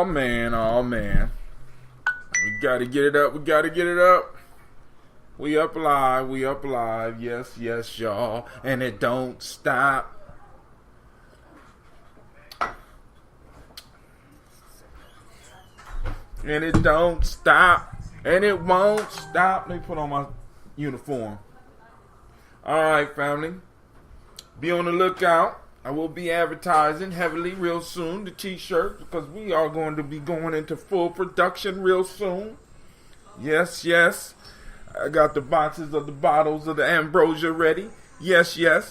Oh man. We gotta get it up. We up live. Yes, y'all. And it don't stop. And it don't stop. And it won't stop. Let me put on my uniform. Alright, family. Be on the lookout. I will be advertising heavily real soon the t-shirt, because we are going to be going into full production real soon. Yes. I got the boxes of the bottles of the ambrosia ready. Yes. We're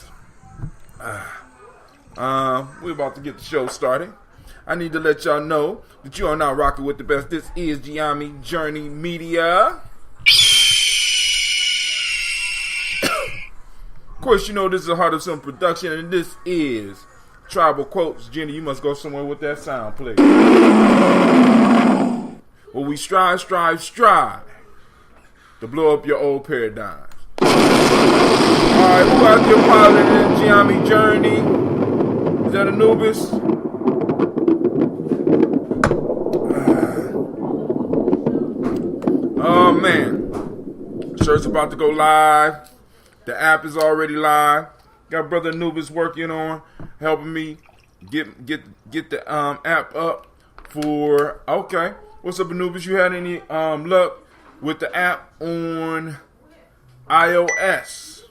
about to get the show started. I need to let y'all know that you are now rocking with the best. This is Gye-Nyame Journey Media. Of course, you know this is a Heart of Some production, and this is Tribal Quotes. Jenny, you must go somewhere with that sound, please. Well, we strive to blow up your old paradigms. Alright, who out there piloting Gye-Nyame Journey? Is that Anubis? Oh man, shirt's about to go live. The app is already live. Got brother Anubis working on helping me get the app up for. Okay, what's up, Anubis? You had any luck with the app on iOS,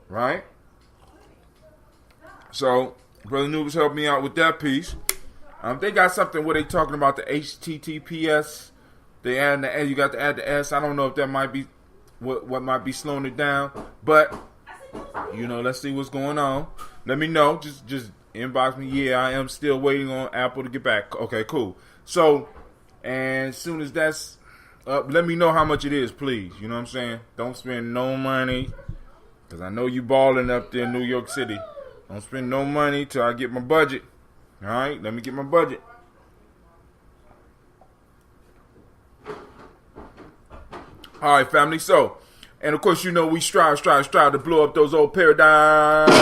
right? So brother Anubis helped me out with that piece. They got something where they talking about the HTTPS. They add you got to add the S. I don't know if that might be what might be slowing it down, but you know, let's see what's going on. Let me know. Just inbox me. Yeah, I am still waiting on Apple to get back. Okay, cool. So, and as soon as that's up, let me know how much it is, please. You know what I'm saying? Don't spend no money, because I know you balling up there in New York City. Don't spend no money till I get my budget. All right, let me get my budget. All right, family. So, and of course, you know we strive to blow up those old paradigms.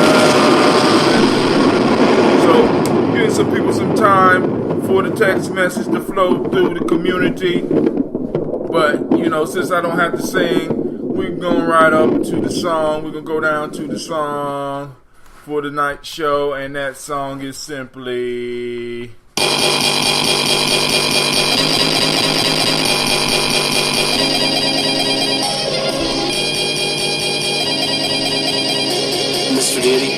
So, giving some people some time for the text message to flow through the community. But, you know, since I don't have to sing, we're going right up to the song. We're going to go down to the song for the night show. And that song is simply... Mr. Diddy.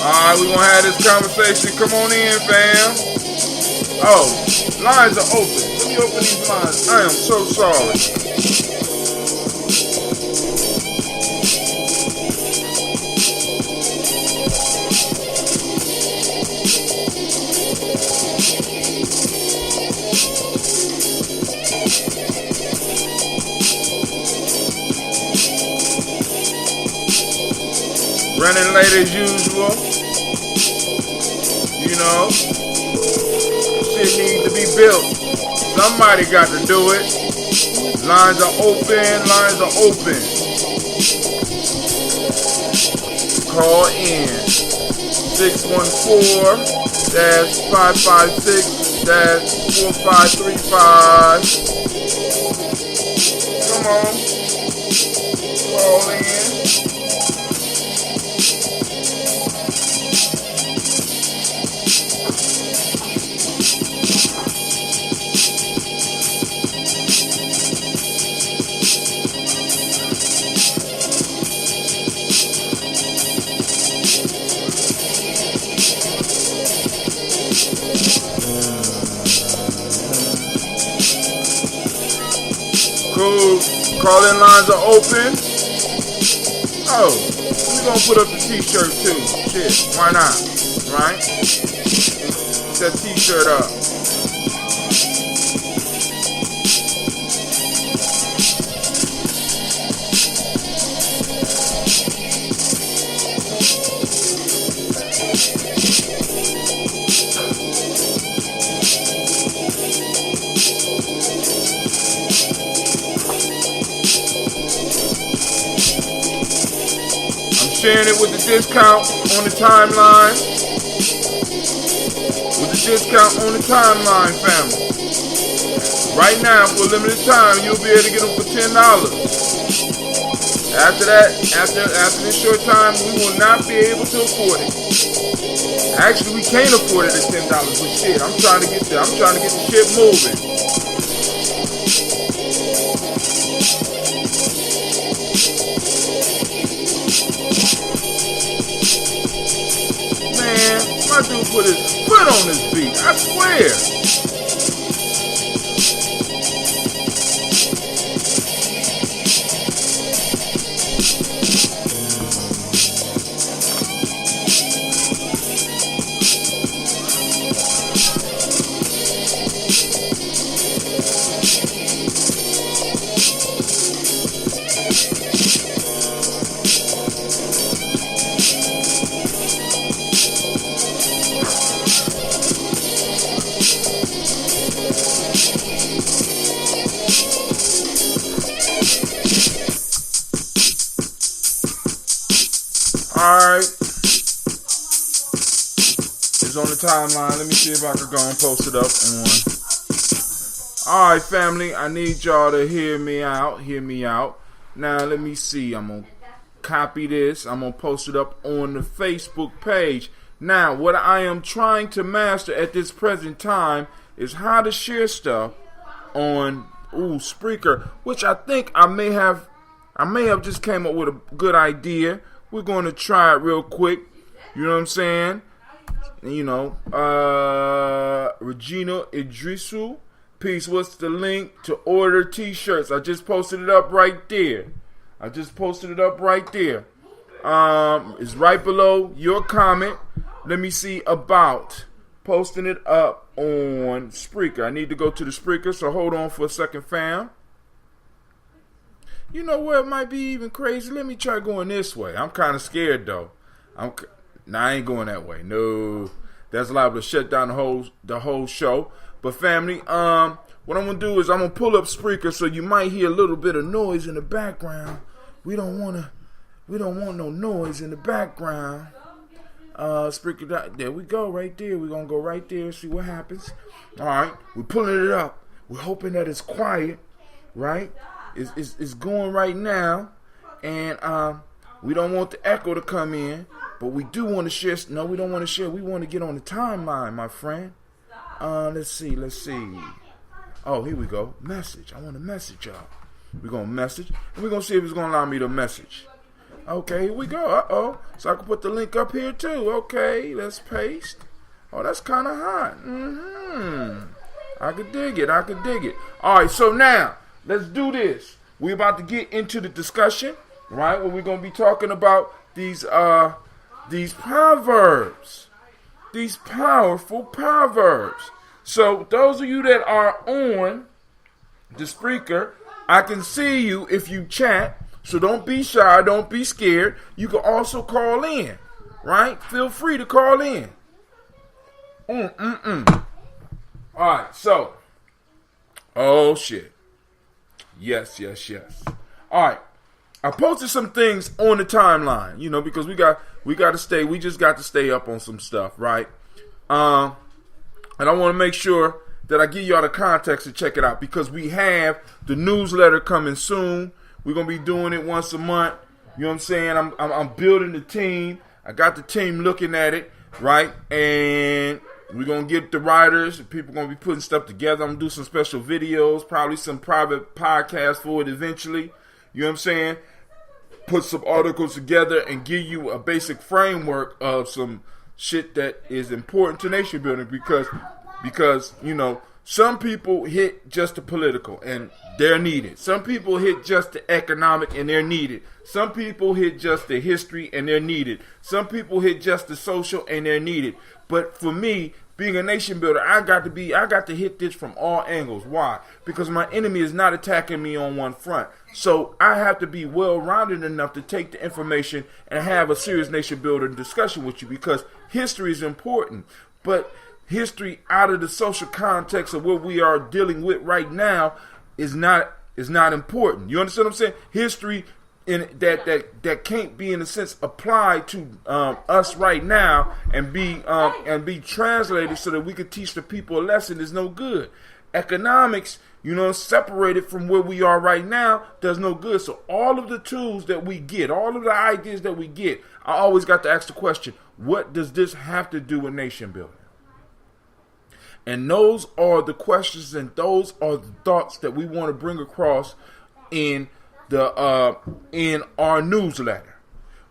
Alright, we're gonna have this conversation. Come on in, fam. Oh, lines are open. Let me open these lines. I am so sorry. Running late as usual. You know, shit needs to be built. Somebody got to do it. Lines are open. Call in 614-556-4535. Come on. Call in. Cool. Call-in lines are open. Oh, we're gonna put up the t-shirt too. Shit, why not? Right? Put that t-shirt up. sharing it with the discount on the timeline. With the discount on the timeline, family. Right now, for a limited time, you'll be able to get them for $10. After that, after this short time, we will not be able to afford it. Actually, we can't afford it at $10, but shit, I'm trying to get the shit moving. Man, my dude put his foot on this beat, I swear. Alright. It's on the timeline. Let me see if I can go and post it up on. Alright, family. I need y'all to hear me out. Hear me out. Now, let me see. I'm going to copy this. I'm going to post it up on the Facebook page. Now, what I am trying to master at this present time is how to share stuff on Spreaker, which I think I may have just came up with a good idea. We're going to try it real quick. You know what I'm saying? You know, Regina Idrisu. Peace. What's the link to order t-shirts? I just posted it up right there. It's right below your comment. Let me see about posting it up on Spreaker. I need to go to the Spreaker, so hold on for a second, fam. You know what? It might be even crazy. Let me try going this way. I'm kind of scared, though. I ain't going that way. No. That's liable to shut down the whole show. But family, what I'm going to do is I'm going to pull up Spreaker, so you might hear a little bit of noise in the background. We don't want no noise in the background. Spreaker, there we go, right there. We're going to go right there, see what happens. All right. We're pulling it up. We're hoping that it's quiet, right? It's going right now, and we don't want the echo to come in, but we do want to share. No, we don't want to share. We want to get on the timeline, my friend. Let's see. Oh, here we go. Message. I want to message y'all. We're going to message, and we're going to see if it's going to allow me to message. Okay, here we go. Uh-oh. So I can put the link up here, too. Okay, let's paste. Oh, that's kind of hot. I could dig it. All right, so now, let's do this. We're about to get into the discussion, right? Where we're going to be talking about these proverbs. These powerful proverbs. So those of you that are on the Spreaker, I can see you if you chat. So don't be shy. Don't be scared. You can also call in, right? Feel free to call in. All right, so. Oh, shit. Yes. All right. I posted some things on the timeline, you know, because we just got to stay up on some stuff, right? And I want to make sure that I give y'all the context to check it out, because we have the newsletter coming soon. We're going to be doing it once a month. You know what I'm saying? I'm building the team. I got the team looking at it, right? And we're going to get the writers. People are going to be putting stuff together. I'm going to do some special videos, probably some private podcasts for it eventually. You know what I'm saying? Put some articles together and give you a basic framework of some shit that is important to nation building, because you know, some people hit just the political and they're needed. Some people hit just the economic and they're needed. Some people hit just the history and they're needed. Some people hit just the social and they're needed. But for me, being a nation builder, I got to hit this from all angles. Why? Because my enemy is not attacking me on one front. So I have to be well-rounded enough to take the information and have a serious nation builder discussion with you, because history is important. But history out of the social context of what we are dealing with right now is not important. You understand what I'm saying? History that can't be in a sense applied to us right now and be translated so that we could teach the people a lesson is no good. Economics, separated from where we are right now, does no good. So all of the tools that we get, all of the ideas that we get, I always got to ask the question, what does this have to do with nation building? And those are the questions and those are the thoughts that we want to bring across in our newsletter,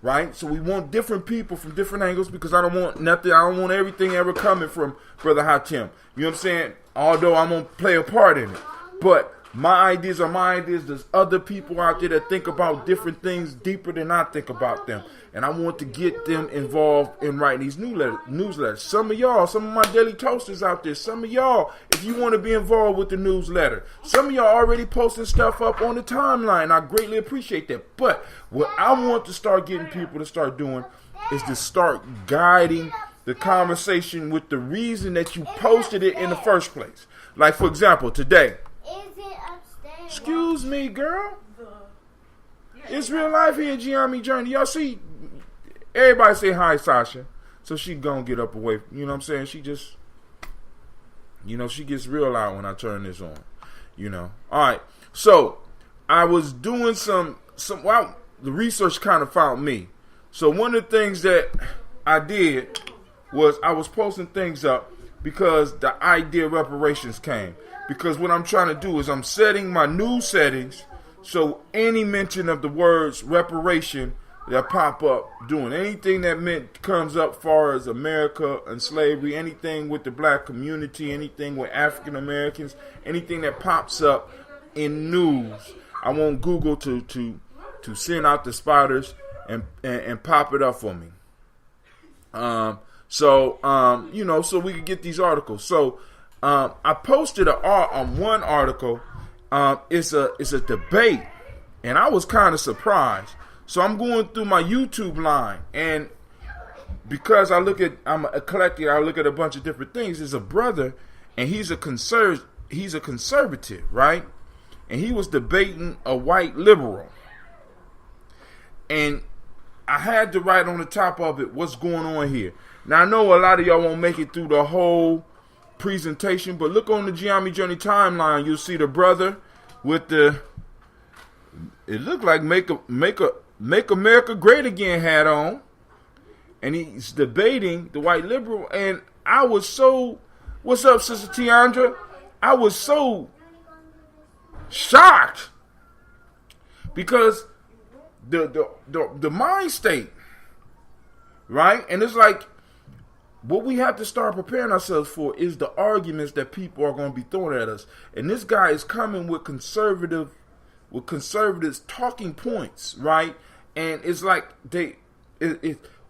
right? So we want different people from different angles because I don't want everything ever coming from Brother Hatem. You know what I'm saying? Although I'm going to play a part in it. But my ideas are my ideas. There's other people out there that think about different things deeper than I think about them. And I want to get them involved in writing these newsletters. Some of my daily toasters out there, some of y'all, if you want to be involved with the newsletter, some of y'all already posting stuff up on the timeline. I greatly appreciate that. But what I want to start getting people to start doing is to start guiding the conversation with the reason that you posted it in the first place. Like, for example, today. Excuse me, girl. It's real life here at Gye-Nyame Journey. Y'all see, everybody say hi, Sasha. So she gonna get up away. You know what I'm saying? She just, she gets real loud when I turn this on. All right. So I was doing the research kind of found me. So one of the things that I did was I was posting things up because the idea of reparations came. Because what I'm trying to do is I'm setting my news settings so any mention of the words reparation that pop up, doing anything that comes up far as America and slavery, anything with the black community, anything with African Americans, anything that pops up in news, I want Google to send out the spiders and pop it up for me. So we could get these articles. So I posted one article. It's a debate, and I was kind of surprised. So I'm going through my YouTube line, and because I'm eclectic, I look at a bunch of different things. There's a brother, and he's a conservative, right? And he was debating a white liberal, and I had to write on the top of it what's going on here. Now I know a lot of y'all won't make it through the whole presentation, but look on the Gye-Nyame Journey timeline. You'll see the brother with it looked like Make America Great Again hat on, and he's debating the white liberal. And I was so, what's up, Sister Tiandra? I was so shocked because the mind state, right? And it's like, what we have to start preparing ourselves for is the arguments that people are going to be throwing at us. And this guy is coming with conservatives talking points, right? And it's like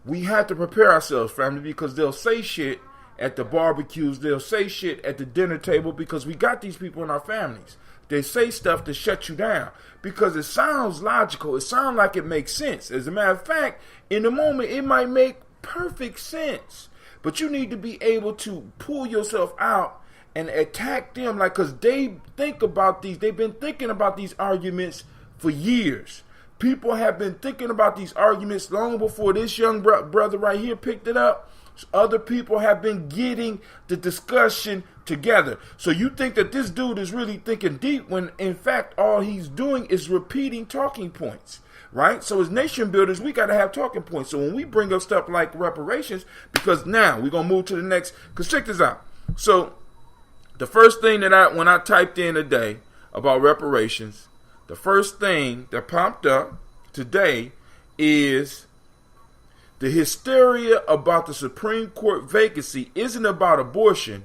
we have to prepare ourselves, family, because they'll say shit at the barbecues, they'll say shit at the dinner table, because we got these people in our families. They say stuff to shut you down because it sounds logical. It sounds like it makes sense. As a matter of fact, in the moment, it might make perfect sense. But you need to be able to pull yourself out and attack them, because they think about these. They've been thinking about these arguments for years. People have been thinking about these arguments long before this young brother right here picked it up. Other people have been getting the discussion together. So you think that this dude is really thinking deep when in fact all he's doing is repeating talking points. Right? So as nation builders, we got to have talking points. So when we bring up stuff like reparations, because now we're going to move to the next, because check this out. So the first thing that when I typed in today about reparations, the first thing that popped up today is the hysteria about the Supreme Court vacancy isn't about abortion,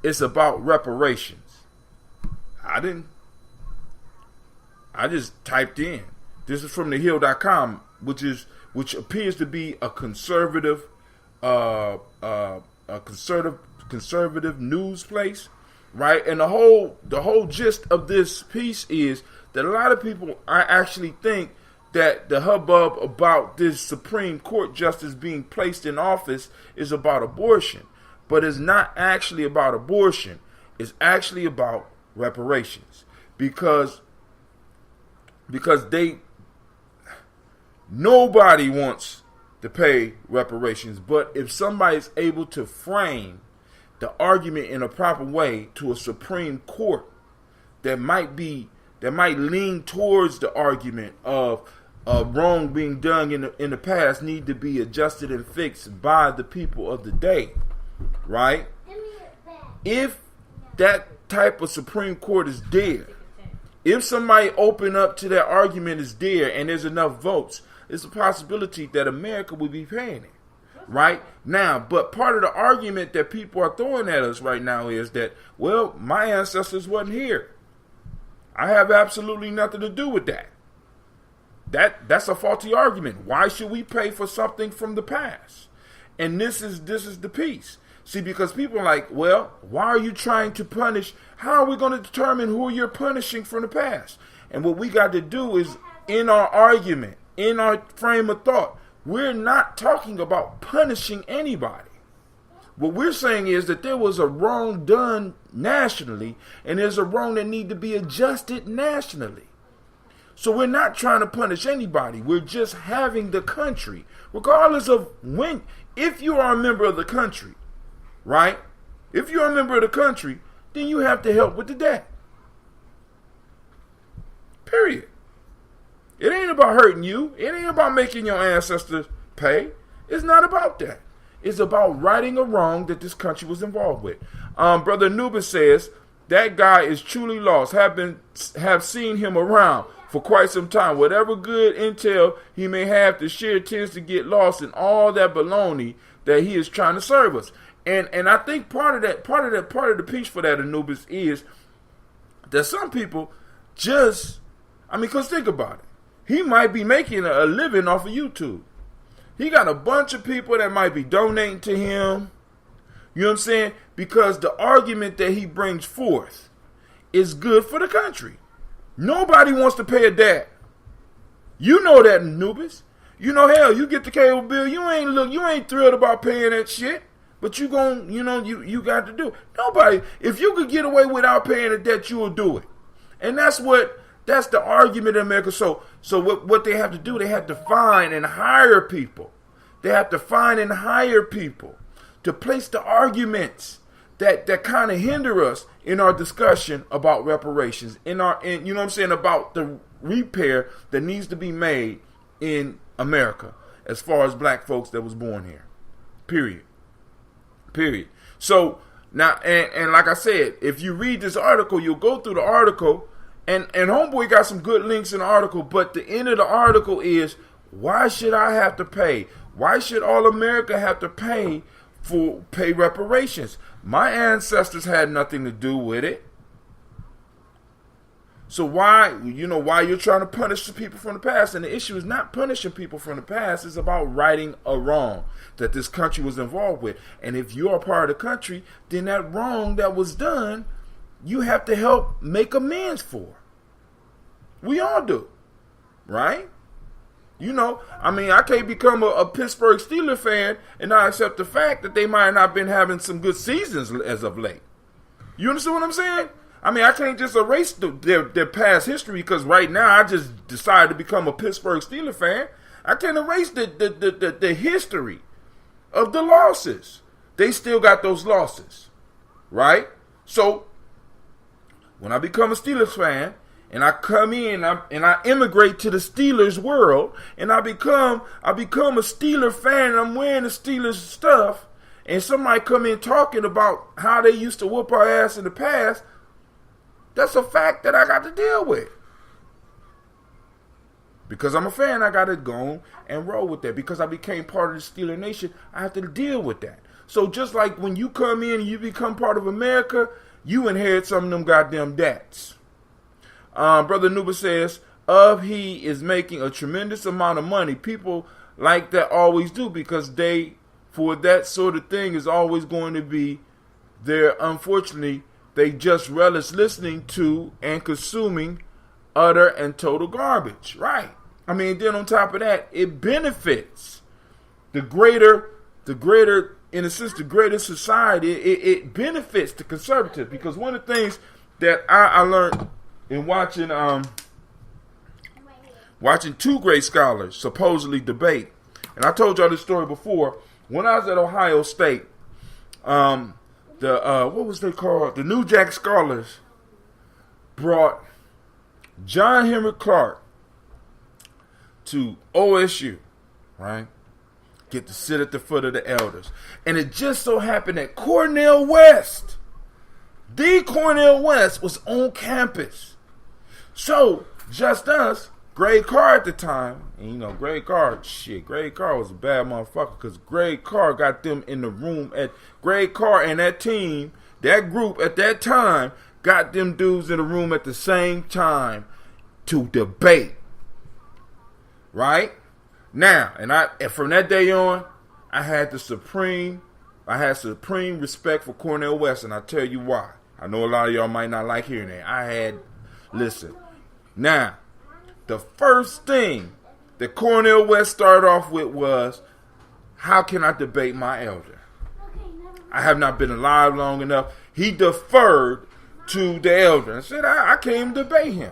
it's about reparations. I just typed in. This is from thehill.com, which appears to be a conservative news place, right? And the whole gist of this piece is that a lot of people actually think that the hubbub about this Supreme Court justice being placed in office is about abortion, but it's not actually about abortion. It's actually about reparations, because Nobody wants to pay reparations. But if somebody's able to frame the argument in a proper way to a Supreme Court that might lean towards the argument of wrong being done in the past need to be adjusted and fixed by the people of the day, right? If that type of Supreme Court is there, if somebody open up to that argument is there and there's enough votes, it's a possibility that America will be paying it. Right now, but part of the argument that people are throwing at us right now is that, well, my ancestors wasn't here. I have absolutely nothing to do with that. That's a faulty argument. Why should we pay for something from the past? And this is the piece. See, because people are like, well, why are you trying to punish? How are we going to determine who you're punishing from the past? And what we got to do is, in our argument, in our frame of thought, we're not talking about punishing anybody. What we're saying is that there was a wrong done nationally, and there's a wrong that need to be adjusted nationally. So we're not trying to punish anybody. We're just having the country, regardless of when, if you are a member of the country, right? If you're a member of the country, then you have to help with the debt. Period. It ain't about hurting you. It ain't about making your ancestors pay. It's not about that. It's about righting a wrong that this country was involved with. Brother Anubis says, that guy is truly lost. Have seen him around for quite some time. Whatever good intel he may have to share tends to get lost in all that baloney that he is trying to serve us. And I think part of the piece for that, Anubis, is that some people just, because think about it. He might be making a living off of YouTube. He got a bunch of people that might be donating to him. You know what I'm saying? Because the argument that he brings forth is good for the country. Nobody wants to pay a debt. You know that, Anubis. You know, hell, you get the cable bill. You ain't thrilled about paying that shit. But you got to do it. Nobody, if you could get away without paying a debt, you will do it. And that's the argument in America. So what they have to do, they have to find and hire people. They have to find and hire people to place the arguments that kind of hinder us in our discussion about reparations, you know what I'm saying, about the repair that needs to be made in America as far as black folks that was born here. Period. So now, and like I said, if you read this article, you'll go through the article. And homeboy got some good links in the article, but the end of the article is, why should I have to pay? Why should all America have to pay reparations? My ancestors had nothing to do with it. So why you're trying to punish the people from the past? And the issue is not punishing people from the past. It's about righting a wrong that this country was involved with. And if you are part of the country, then that wrong that was done, you have to help make amends for. We all do. Right? I can't become a Pittsburgh Steelers fan and not accept the fact that they might not have been having some good seasons as of late. You understand what I'm saying? I can't just erase their past history because right now I just decided to become a Pittsburgh Steelers fan. I can't erase the history of the losses. They still got those losses. Right? So, when I become a Steelers fan, and I come in and I immigrate to the Steelers world, and I become a Steeler fan, and I'm wearing the Steelers stuff, and somebody come in talking about how they used to whoop our ass in the past, that's a fact that I got to deal with. Because I'm a fan, I got to go and roll with that. Because I became part of the Steeler Nation, I have to deal with that. So just like when you come in and you become part of America, you inherit some of them goddamn debts. Brother Nuba says, he is making a tremendous amount of money. People like that always do, because for that sort of thing is always going to be there. Unfortunately, they just relish listening to and consuming utter and total garbage. Right. Then on top of that, it benefits the greater, in a sense, the greater society. It benefits the conservative, because one of the things that I learned in watching watching two great scholars supposedly debate. And I told y'all this story before. When I was at Ohio State, what was they called? The New Jack Scholars brought John Henry Clark to OSU, right? Get to sit at the foot of the elders. And it just so happened that Cornel West, the Cornel West, was on campus. So, just us, Greg Carr at the time, and you know, Greg Carr was a bad motherfucker because Greg Carr got them in the room Greg Carr and that team, that group at that time, got them dudes in the room at the same time to debate. Right? Now, and from that day on, I had supreme respect for Cornel West, and I'll tell you why. I know a lot of y'all might not like hearing that. Listen. Now, the first thing that Cornel West started off with was, how can I debate my elder? I have not been alive long enough. He deferred to the elder and said, I can't debate him.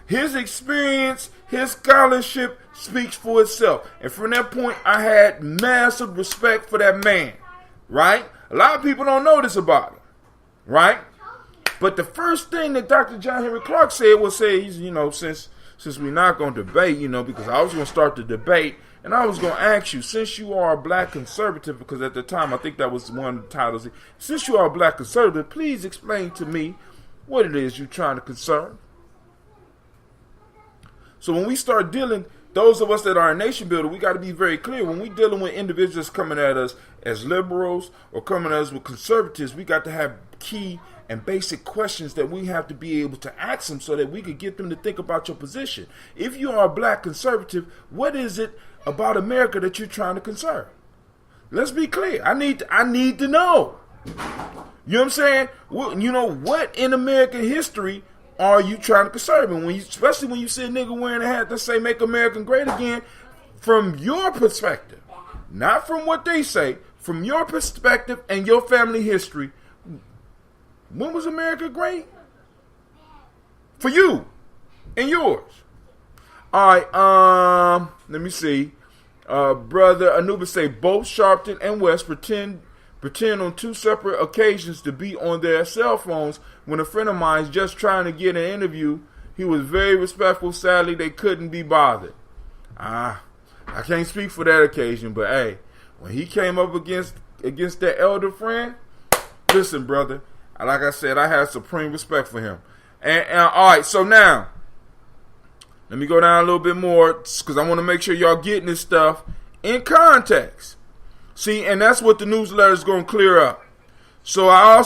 His experience, his scholarship speaks for itself. And from that point, I had massive respect for that man, right? A lot of people don't know this about him, right? But the first thing that Dr. John Henry Clark said was, since we're not going to debate, because I was going to start the debate, and I was going to ask you, since you are a black conservative, because at the time, I think that was one of the titles, since you are a black conservative, please explain to me what it is you're trying to conserve. So when we start dealing, those of us that are a nation builder, we got to be very clear. When we dealing with individuals coming at us as liberals or coming at us with conservatives, we got to have key and basic questions that we have to be able to ask them so that we could get them to think about your position. If you are a black conservative, what is it about America that you're trying to conserve? Let's be clear. I need to know. You know what I'm saying? What in American history are you trying to conserve? And especially when you see a nigga wearing a hat that say "Make America Great Again," from your perspective, not from what they say, from your perspective and your family history, when was America great? For you and yours. All right, let me see. Brother Anubis say both Sharpton and West pretend on two separate occasions to be on their cell phones when a friend of mine is just trying to get an interview. He was very respectful. Sadly, they couldn't be bothered. I can't speak for that occasion, but hey, when he came up against that elder friend, listen, brother, like I said, I had supreme respect for him. And all right, so now, let me go down a little bit more because I want to make sure y'all getting this stuff in context. See, and that's what the newsletter is going to clear up. So I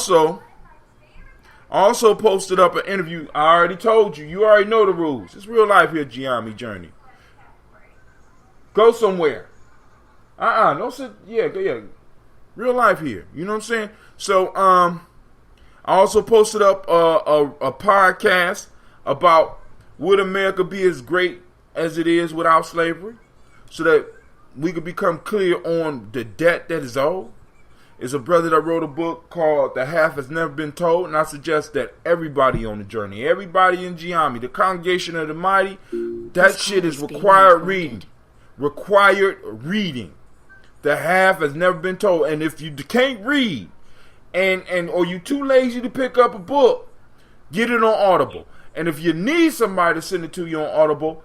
also posted up an interview. I already told you. You already know the rules. It's real life here, Gye-Nyame Journey. Go somewhere. Don't sit. Yeah. Real life here. You know what I'm saying? So, I also posted up a podcast about would America be as great as it is without slavery, so that we could become clear on the debt that is owed. It's a brother that wrote a book called The Half Has Never Been Told, and I suggest that everybody on the journey, everybody in Gye-Nyame, the Congregation of the Mighty, that shit is required reading. Required reading. The Half Has Never Been Told. And if you can't read, or you too lazy to pick up a book, get it on Audible. And if you need somebody to send it to you on Audible,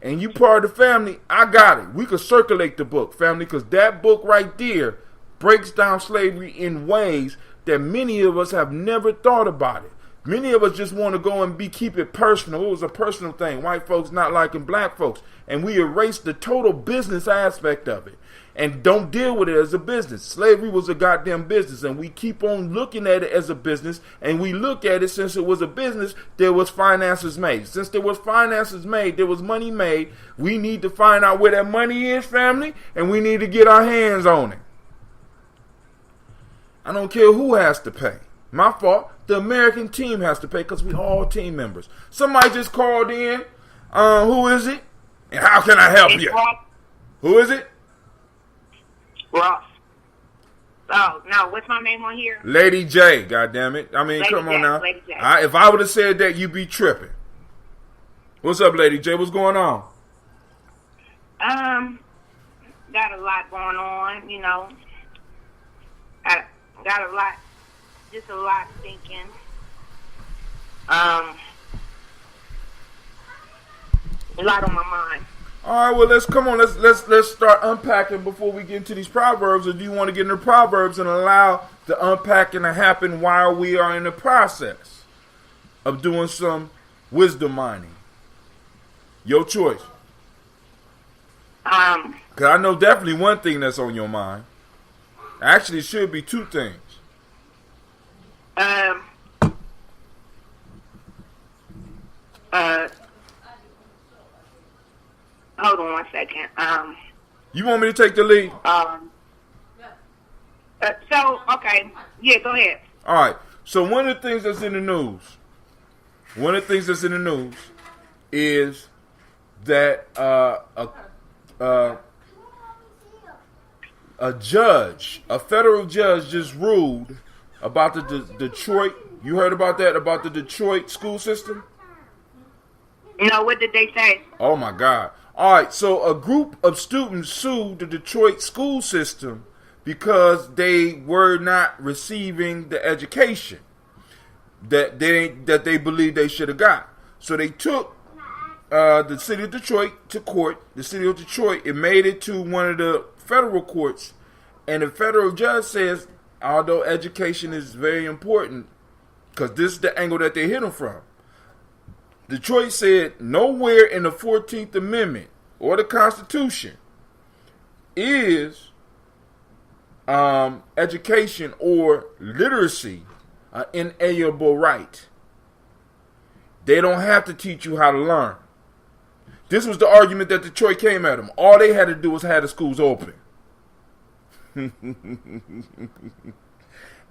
and you part of the family, I got it. We could circulate the book, family, because that book right there breaks down slavery in ways that many of us have never thought about it. Many of us just want to go and keep it personal. It was a personal thing. White folks not liking black folks. And we erase the total business aspect of it and don't deal with it as a business. Slavery was a goddamn business, and we keep on looking at it as a business, and we look at it since it was a business, there was finances made. Since there was finances made, there was money made. We need to find out where that money is, family, and we need to get our hands on it. I don't care who has to pay. My fault. The American team has to pay because we all team members. Somebody just called in. Who is it? And how can I help you? Who is it? Ross. Oh, no, what's my name on here? Lady J, goddammit. I mean, Lady come J, on now. Lady J. If I would have said that, you'd be tripping. What's up, Lady J? What's going on? Um, got a lot going on, Got a lot, just a lot thinking. A lot on my mind. All right, well, let's start unpacking before we get into these proverbs. Or do you want to get into proverbs and allow the unpacking to happen while we are in the process of doing some wisdom mining? Your choice. Because I know definitely one thing that's on your mind. Actually, it should be two things. Hold on one second. You want me to take the lead? Okay. Yeah, go ahead. All right. So one of the things that's in the news is that a federal judge just ruled about the Detroit. You heard about that? About the Detroit school system? No, what did they say? Oh my God. All right, so a group of students sued the Detroit school system because they were not receiving the education that they believed they should have got. So they took the city of Detroit to court. The city of Detroit, it made it to one of the federal courts, and the federal judge says, although education is very important, because this is the angle that they hit them from. Detroit said nowhere in the 14th Amendment or the Constitution is education or literacy an inalienable right. They don't have to teach you how to learn. This was the argument that Detroit came at them. All they had to do was have the schools open. And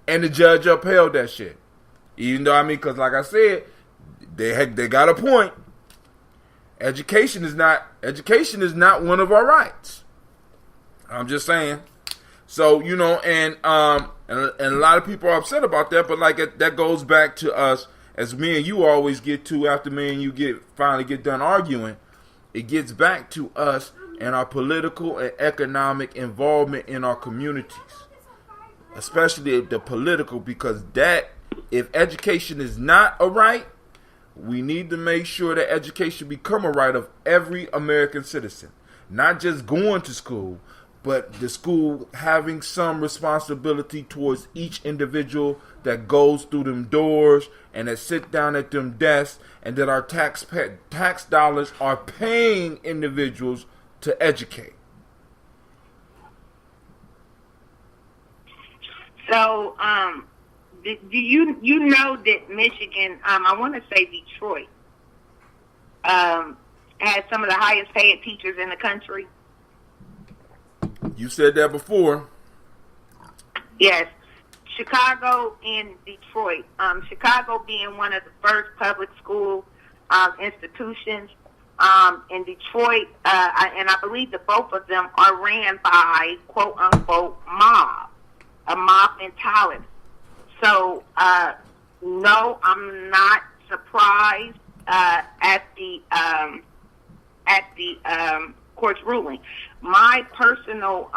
the judge upheld that shit. Even though, because like I said, they got a point. Education is not one of our rights. I'm just saying. So, and a lot of people are upset about that, but that goes back to us, as me and you always get to after me and you finally get done arguing. It gets back to us and our political and economic involvement in our communities, especially the political, because if education is not a right, we need to make sure that education become a right of every American citizen. Not just going to school, but the school having some responsibility towards each individual that goes through them doors and that sit down at them desks, and that our tax dollars are paying individuals to educate. So, do you know that Michigan, I want to say Detroit, has some of the highest paid teachers in the country? You said that before. Yes. Chicago and Detroit. Chicago being one of the first public school institutions. In Detroit, and I believe that both of them are ran by, quote unquote, a mob mentality. So, no, I'm not surprised at the court's ruling. My personal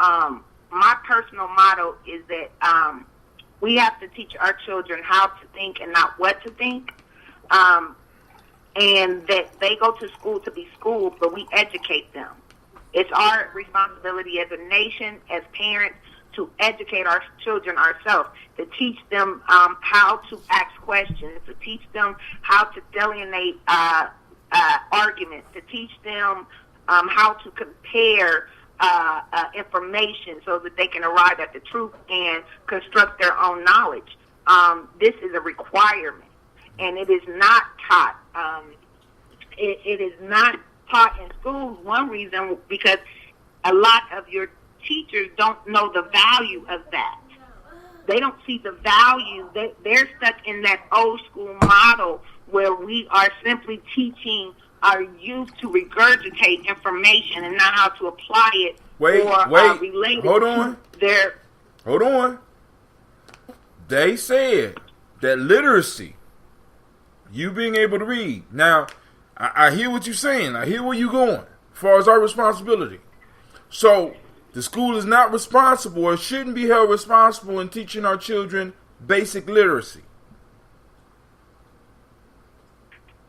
motto is that we have to teach our children how to think and not what to think. And that they go to school to be schooled, but we educate them. It's our responsibility as a nation, as parents, to educate our children ourselves, to teach them how to ask questions, to teach them how to delineate arguments, to teach them how to compare information so that they can arrive at the truth and construct their own knowledge. This is a requirement. And it is not taught. It is not taught in schools. One reason, because a lot of your teachers don't know the value of that. They don't see the value. They're stuck in that old school model where we are simply teaching our youth to regurgitate information and not how to apply it relate it to their... Hold on. They said that literacy, you being able to read. Now, I hear what you're saying. I hear where you're going. far as our responsibility. So the school is not responsible or shouldn't be held responsible in teaching our children basic literacy.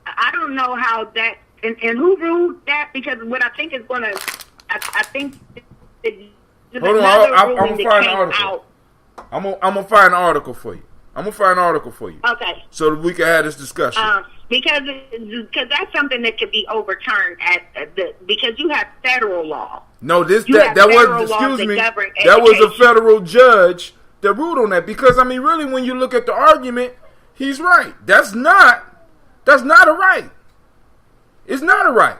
I don't know how that, and who ruled that, because what I think is going to, I think there's Hold on, I'm going to find an article. Out. I'm gonna find an article for you. Okay. So that we can have this discussion. Because that's something that could be overturned because you have federal law. No, that was a federal judge that ruled on that. Because I mean, really, when you look at the argument, he's right. That's not a right. It's not a right.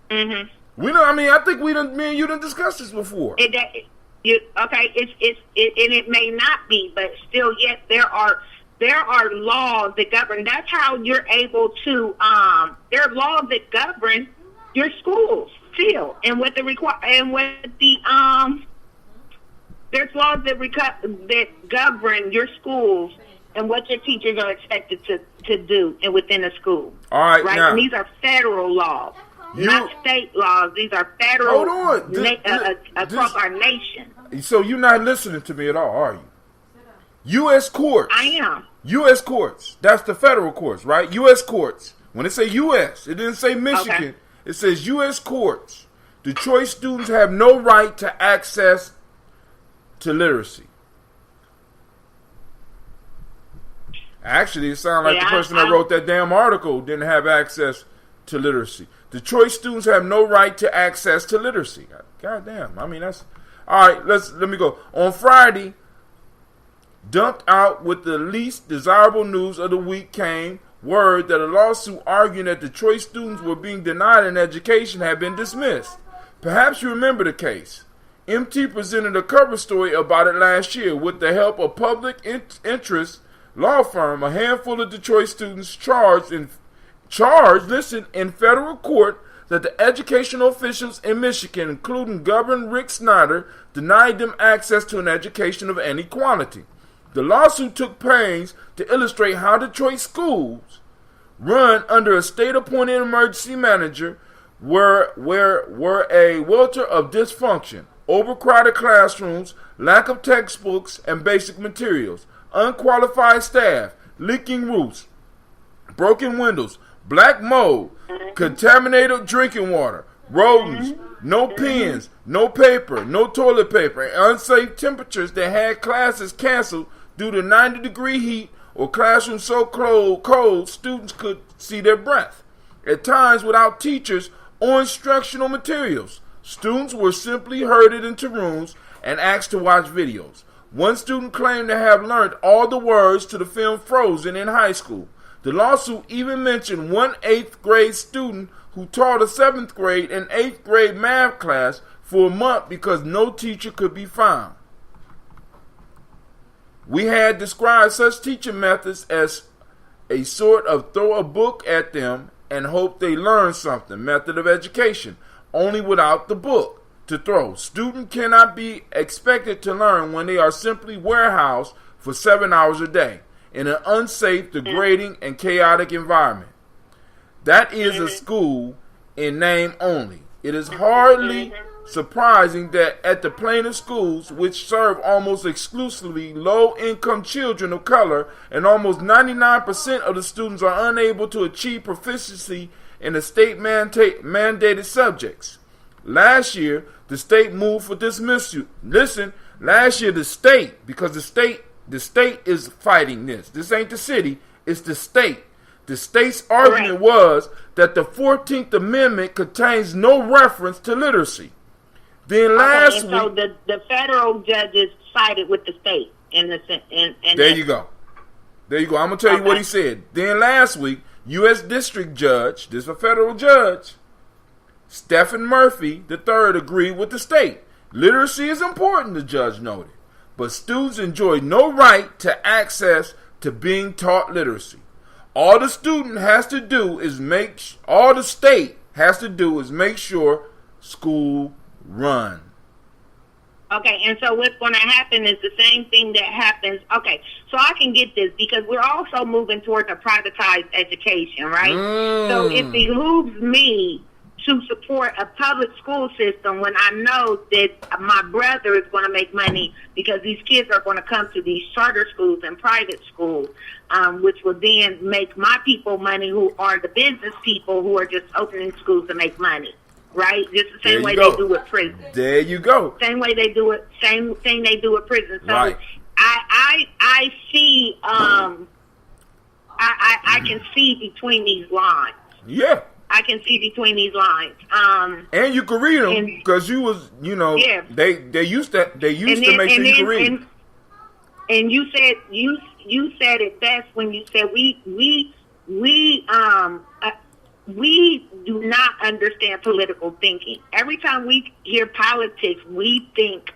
Mm-hmm. I think me and you done discussed this before. Okay, it may not be, but still, yes, there are laws that govern. That's how you're able to. There are laws that govern your schools still, and there's laws that govern your schools and what your teachers are expected to do and within a school. All right, right. Now, and these are federal laws. Not state laws. These are federal across our nation. So you're not listening to me at all, are you? U.S. courts. I am. U.S. courts. That's the federal courts, right? U.S. courts. When it say U.S., it didn't say Michigan. Okay. It says U.S. courts. Detroit students have no right to access to literacy. Actually, it sounds like the person that wrote that damn article didn't have access to literacy. Detroit students have no right to access to literacy. God damn. I mean, that's... All right, let me go. On Friday, dumped out with the least desirable news of the week came word that a lawsuit arguing that Detroit students were being denied an education had been dismissed. Perhaps you remember the case. MT presented a cover story about it last year with the help of public interest law firm. A handful of Detroit students charged in federal court that the educational officials in Michigan, including Governor Rick Snyder, denied them access to an education of any quality. The lawsuit took pains to illustrate how Detroit schools, run under a state-appointed emergency manager, were a welter of dysfunction, overcrowded classrooms, lack of textbooks and basic materials, unqualified staff, leaking roofs, broken windows, black mold, contaminated drinking water, rodents, no pens, no paper, no toilet paper, and unsafe temperatures that had classes canceled due to 90-degree heat or classrooms so cold students could see their breath. At times without teachers or instructional materials, students were simply herded into rooms and asked to watch videos. One student claimed to have learned all the words to the film Frozen in high school. The lawsuit even mentioned one 8th grade student who taught a 7th grade and 8th grade math class for a month because no teacher could be found. We had described such teaching methods as a sort of throw a book at them and hope they learn something method of education, only without the book to throw. Students cannot be expected to learn when they are simply warehoused for 7 hours a day in an unsafe, degrading, and chaotic environment. That is a school in name only. It is hardly surprising that at the plaintiff schools, which serve almost exclusively low-income children of color, and almost 99% of the students are unable to achieve proficiency in the state-mandated subjects. Last year, the state moved for dismissal. Listen, last year the state, because the state is fighting this. This ain't the city, it's the state. The state's argument was that the 14th Amendment contains no reference to literacy. Then last week... So the federal judges sided with the state. There you go. I'm going to tell you what he said. Then last week, U.S. District Judge, this is a federal judge, Stephen Murphy III agreed with the state. Literacy is important, the judge noted, but students enjoy no right to access to being taught literacy. All the state has to do is make sure school run. Okay, and so what's going to happen is the same thing that happens. Okay, so I can get this because we're also moving towards a privatized education, right? So it behooves me to support a public school system when I know that my brother is going to make money because these kids are going to come to these charter schools and private schools, which will then make my people money who are the business people who are just opening schools to make money, right? Just the same way they do with prison. There you go. Same way they do it, same thing they do with prison. So right. I see, I can see between these lines. Yeah. I can see between these lines. And you can read them because you was, yeah. They used to make sure you can read. And you said it best when you said we do not understand political thinking. Every time we hear politics, we think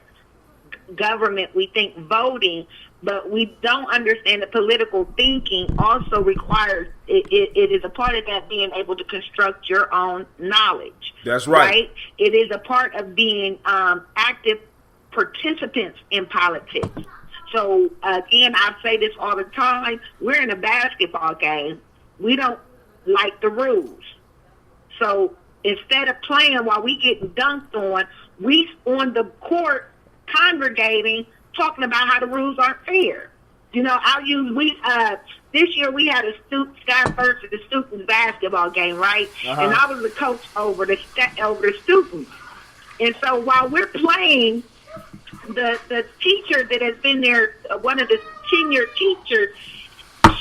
government, we think voting, but we don't understand that political thinking also requires, it is a part of that being able to construct your own knowledge. That's right. It is a part of being active participants in politics. So, again, I say this all the time, we're in a basketball game. We don't like the rules. So, instead of playing while we getting dunked on, we on the court congregating, talking about how the rules aren't fair. This year we had a Sky versus the students basketball game, right? Uh-huh. And I was the coach over the students. And so while we're playing, the teacher that has been there, one of the senior teachers,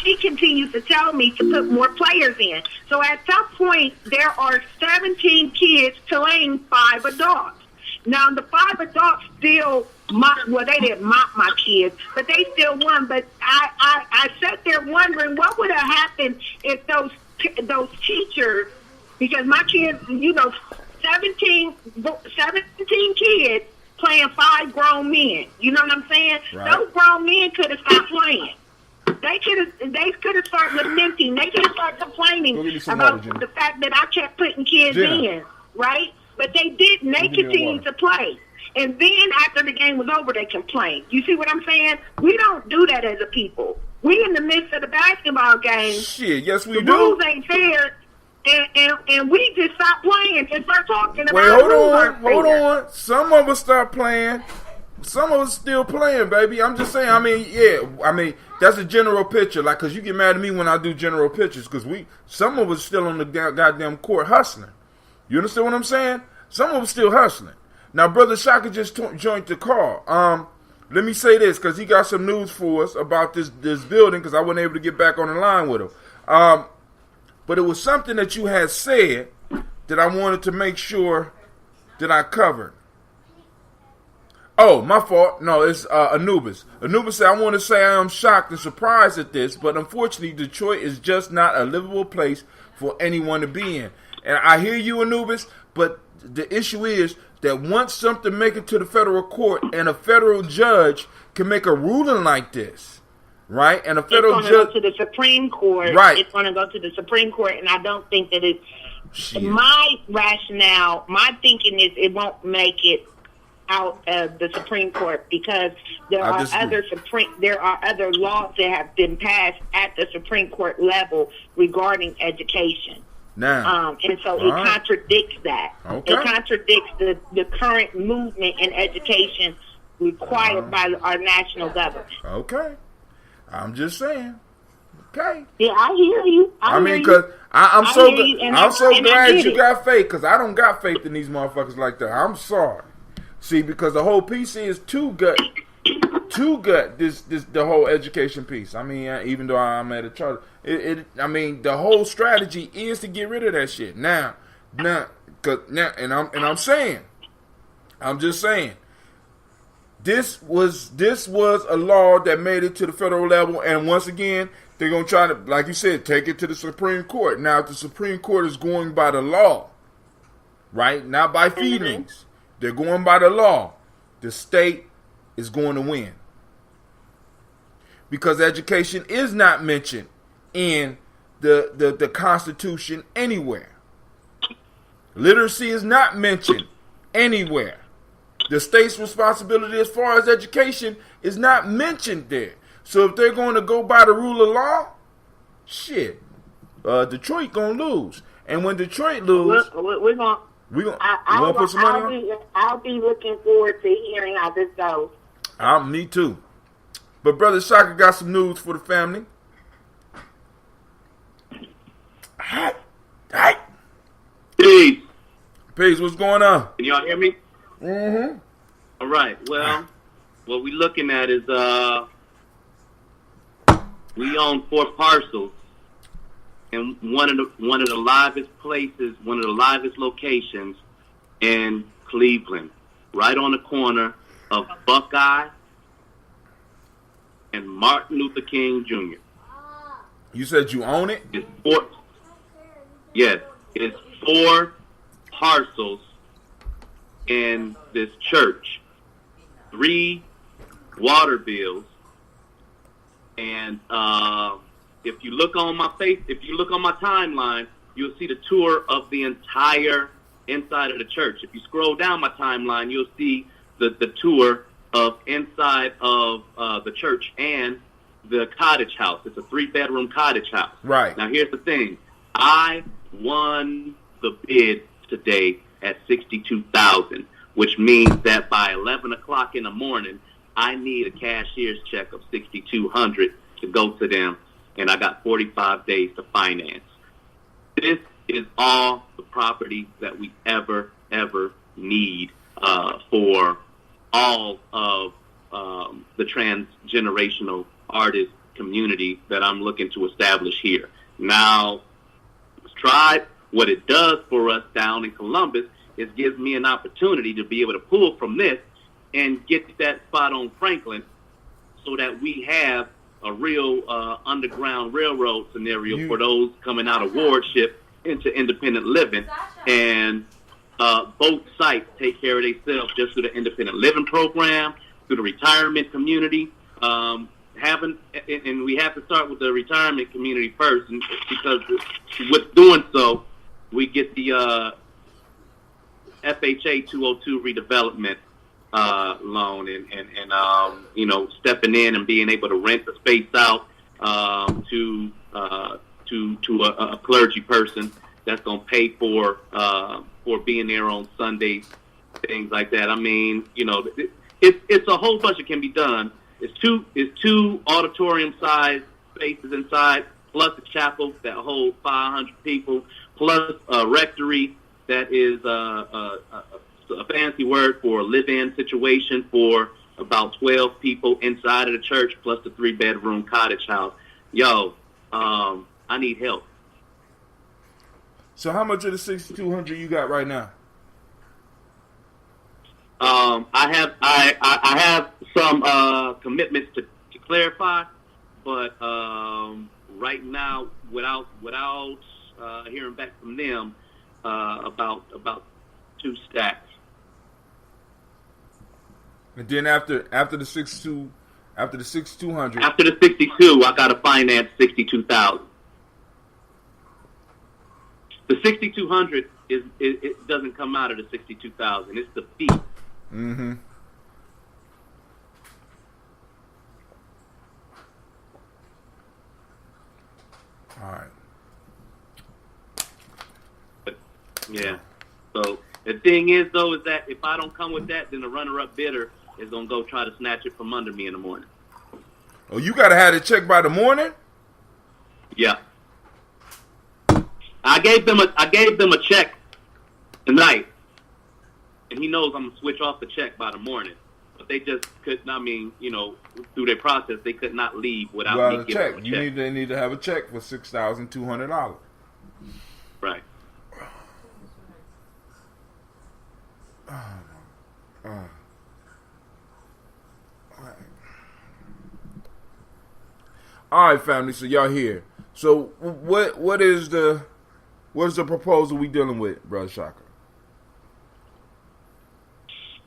she continues to tell me to put more players in. So at some point, there are 17 kids playing 5 adults. Now, the 5 adults still they didn't mop my kids, but they still won. But I sat there wondering what would have happened if those teachers, because my kids, 17 kids playing 5 grown men. You know what I'm saying? Right. Those grown men could have stopped playing. They could have started lamenting. They could have started complaining about the fact that I kept putting kids in, right? But they didn't. They continued to play. And then after the game was over, they complained. You see what I'm saying? We don't do that as a people. We in the midst of the basketball game. Shit, yes we do. The rules ain't fair, and we just stop playing and start talking about hold on. Some of us start playing. Some of us still playing, baby. I'm just saying. I mean, that's a general picture. Like, cause you get mad at me when I do general pictures, cause some of us still on the goddamn court hustling. You understand what I'm saying? Some of us still hustling. Now, Brother Shaka just joined the call. Let me say this, because he got some news for us about this building, because I wasn't able to get back on the line with him. But it was something that you had said that I wanted to make sure that I covered. Oh, my fault. No, it's Anubis. Anubis said, I want to say I am shocked and surprised at this, but unfortunately, Detroit is just not a livable place for anyone to be in. And I hear you, Anubis, but the issue is that once something make it to the federal court and a federal judge can make a ruling like this, right? And a federal judge... It's going to go to the Supreme Court. Right. It's going to go to the Supreme Court, and I don't think that it's... Shit. My rationale, my thinking is it won't make it out of the Supreme Court because there are other laws that have been passed at the Supreme Court level regarding education. Now, and so it contradicts that. Okay. It contradicts the current movement in education required by our national government. Okay. I'm just saying. Okay. Yeah, I hear you. Because I'm so glad you got faith, because I don't got faith in these motherfuckers like that. I'm sorry. See, because the whole PC is too gut the whole education piece. I mean, even though I'm at a charter, the whole strategy is to get rid of that shit now, and I'm saying, I'm just saying, this was a law that made it to the federal level, and once again, they're gonna try to, like you said, take it to the Supreme Court. Now, if the Supreme Court is going by the law, right, not by feelings, they're going by the law. The state is going to win. Because education is not mentioned in the Constitution anywhere. Literacy is not mentioned anywhere. The state's responsibility as far as education is not mentioned there. So if they're going to go by the rule of law, shit, Detroit going to lose. And when Detroit lose, we're going. we gonna put some money on. I'll be looking forward to hearing how this goes. Me too. But Brother Shaka got some news for the family. Hi. Peace. Peace, what's going on? Can y'all hear me? Mm-hmm. All right. Well, what we're looking at is we own 4 parcels, and one of the livest places, one of the livest locations in Cleveland, right on the corner of Buckeye and Martin Luther King Jr. You said you own it? It's 4. Yes, it's 4 parcels in this church, 3 water bills, and if you look on my timeline, you'll see the tour of the entire inside of the church. If you scroll down my timeline, you'll see the tour of inside of the church and the cottage house. It's a 3-bedroom cottage house. Right. Now, here's the thing. I won the bid today at $62,000, which means that by 11 o'clock in the morning, I need a cashier's check of $6,200 to go to them, and I got 45 days to finance. This is all the property that we ever need for all of the transgenerational artist community that I'm looking to establish here. Now, Tribe, what it does for us down in Columbus is gives me an opportunity to be able to pull from this and get that spot on Franklin so that we have a real underground railroad scenario for those coming out of wardship into independent living. And both sites take care of themselves just through the independent living program, through the retirement community. And we have to start with the retirement community first, and because with doing so, we get the FHA 202 redevelopment loan, and stepping in and being able to rent the space out to a clergy person that's going to pay for being there on Sundays, things like that. I mean, it's a whole bunch that can be done. It's two auditorium-sized spaces inside, plus a chapel that holds 500 people, plus a rectory that is a fancy word for a live-in situation for about 12 people inside of the church, plus the 3-bedroom cottage house. Yo, I need help. So how much of the $6,200 you got right now? I have some commitments to clarify, but right now, without hearing back from them, about 2 stacks. And then after the 6,200, after the 62, I got to finance 62,000. The 6,200 it doesn't come out of the 62,000. It's the fee. Mm-hmm. All right. But, yeah. So the thing is, though, is that if I don't come with that, then the runner-up bidder is gonna go try to snatch it from under me in the morning. Oh, you gotta have it checked by the morning? Yeah. I gave them a check tonight, and he knows I'm gonna switch off the check by the morning. But they just couldn't. I mean, through their process, they could not leave without me giving them a check. They need to have a check for $6,200. Right. All right, family. So y'all here. So what is the proposal we dealing with, Brother Shaka?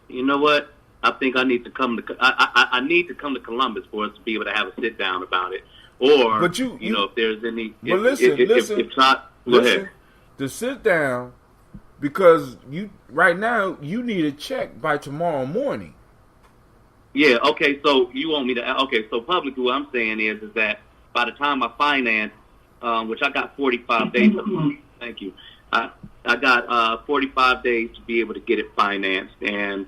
You know what? I think I need to come to. I need to come to Columbus for us to be able to have a sit down about it. Or, but if there's any. Well, listen. If not, go ahead. To sit down, because right now you need a check by tomorrow morning. Yeah. Okay. So you want me to? Okay. So publicly, what I'm saying is that by the time I finance, which I got 45 days, Thank you. I got 45 days to be able to get it financed, and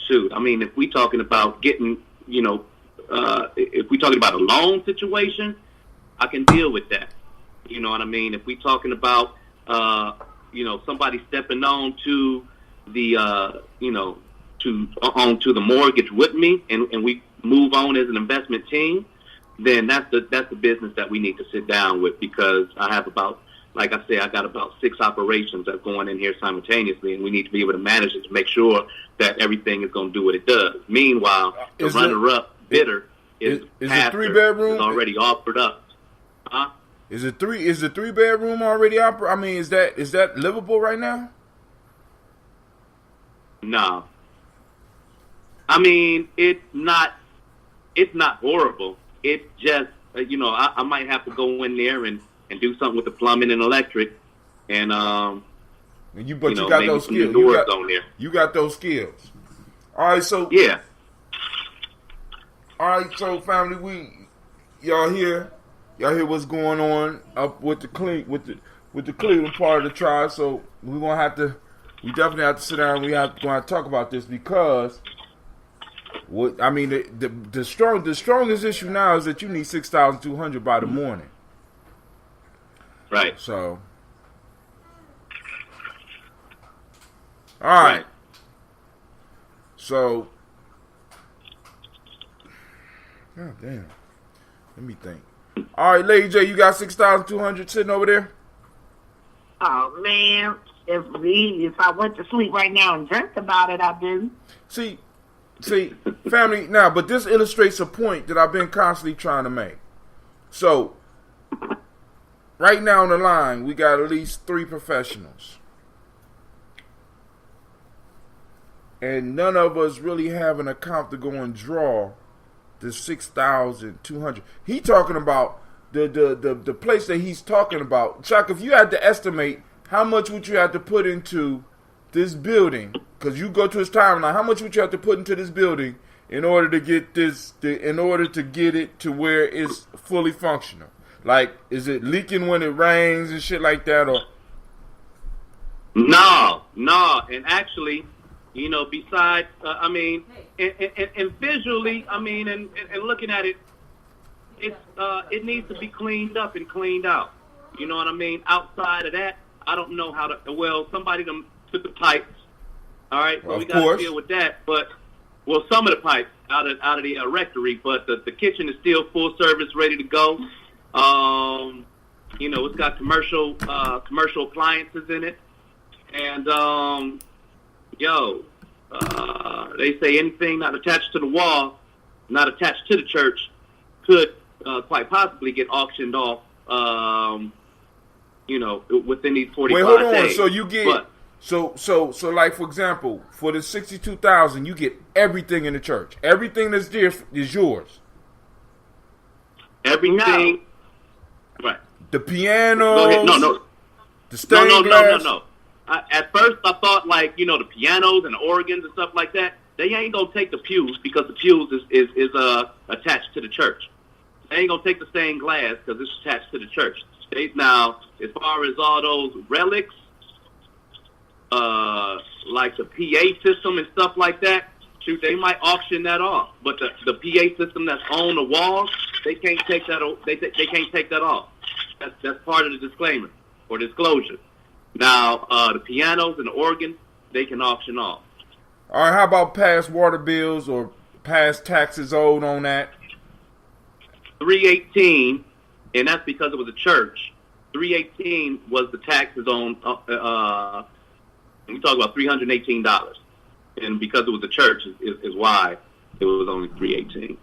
shoot, I mean, if we talking about getting, if we talking about a loan situation, I can deal with that. You know what I mean? If we talking about, somebody stepping on to the, onto the mortgage with me, and we move on as an investment team, then that's the business that we need to sit down with, because I have about, like I said, I got about 6 operations that are going in here simultaneously, and we need to be able to manage it to make sure that everything is going to do what it does. Meanwhile, the runner-up bidder is a 3-bedroom already offered up. Huh? Is the 3-bedroom already opera? I mean, is that livable right now? No. I mean, it's not horrible. It's just, I might have to go in there and do something with the plumbing and electric, and you got those skills. You got those skills. All right, so yeah. All right, so family, y'all hear what's going on up with the Cleveland part of the tribe. So we definitely have to sit down. Going to talk about this, because the strongest issue now is that you need 6,200 by the morning. Right. So, all right. Right. So, God damn. Let me think. All right, Lady J, you got 6,200 sitting over there? Oh man, if I went to sleep right now and dreamt about it, I do. See, family. Now, but this illustrates a point that I've been constantly trying to make. So, right now on the line, we got at least 3 professionals. And none of us really have an account to go and draw the 6,200. He talking about the place that he's talking about. Chuck, if you had to estimate how much would you have to put into this building, because you go to his timeline, how much would you have to put into this building in order to get it to where it's fully functional? Like, is it leaking when it rains and shit like that, or? No. And actually, besides, and visually, and looking at it, it needs to be cleaned up and cleaned out. You know what I mean? Outside of that, I don't know how to. Well, somebody took the pipes. All right, so we got to deal with that. But some of the pipes out of the rectory, but the kitchen is still full service, ready to go. It's got commercial appliances in it, and they say anything not attached to the wall, not attached to the church, could quite possibly get auctioned off. Within these 45 days. Wait, hold on. So you get so like, for example, for the 62,000, you get everything in the church. Everything that's there is yours. Everything. No. Right. The piano. Go ahead. No. The stained glass. No. At first, I thought, like, the pianos and the organs and stuff like that, they ain't gonna take the pews, because the pews is attached to the church. They ain't gonna take the stained glass because it's attached to the church. Now, as far as all those relics, like the PA system and stuff like that, shoot, they might auction that off. But the PA system that's on the walls, they can't take that. They can't take that off. That's part of the disclaimer or disclosure. Now, the pianos and the organs, they can auction off. All right, how about past water bills or past taxes owed on that? 318, and that's because it was a church. 318 was the taxes on. We talk about $318, and because it was a church is why it was only 318.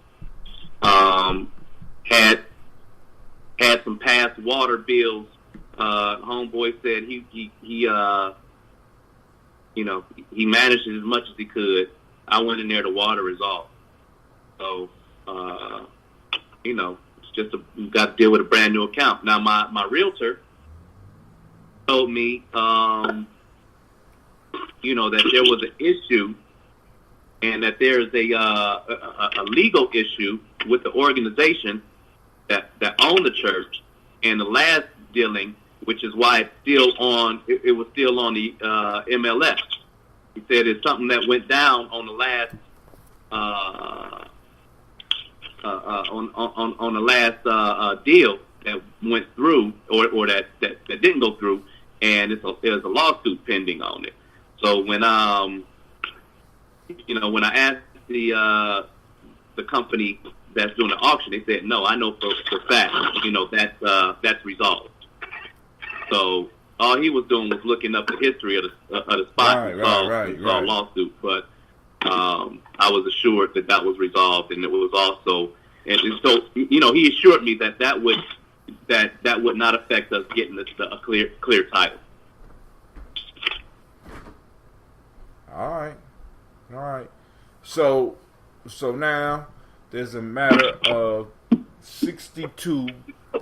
Had some past water bills. Homeboy said he managed it as much as he could. I went in there, the water is off. So, it's just you got to deal with a brand new account. Now, my realtor told me, that there was an issue and that there is a legal issue with the organization that owned the church, And the last dealing, which is why it's still on, it was still on the MLS. He said it's something that went down on the last on the last deal that went through, or that didn't go through, and there's a lawsuit pending on it. So when when I asked the company that's doing the auction, they said no. I know for fact, that's resolved. So all he was doing was looking up the history of the spot and saw a lawsuit. But I was assured that was resolved, and it was also, and so he assured me that would not affect us getting a clear title. All right. So now there's a matter of 62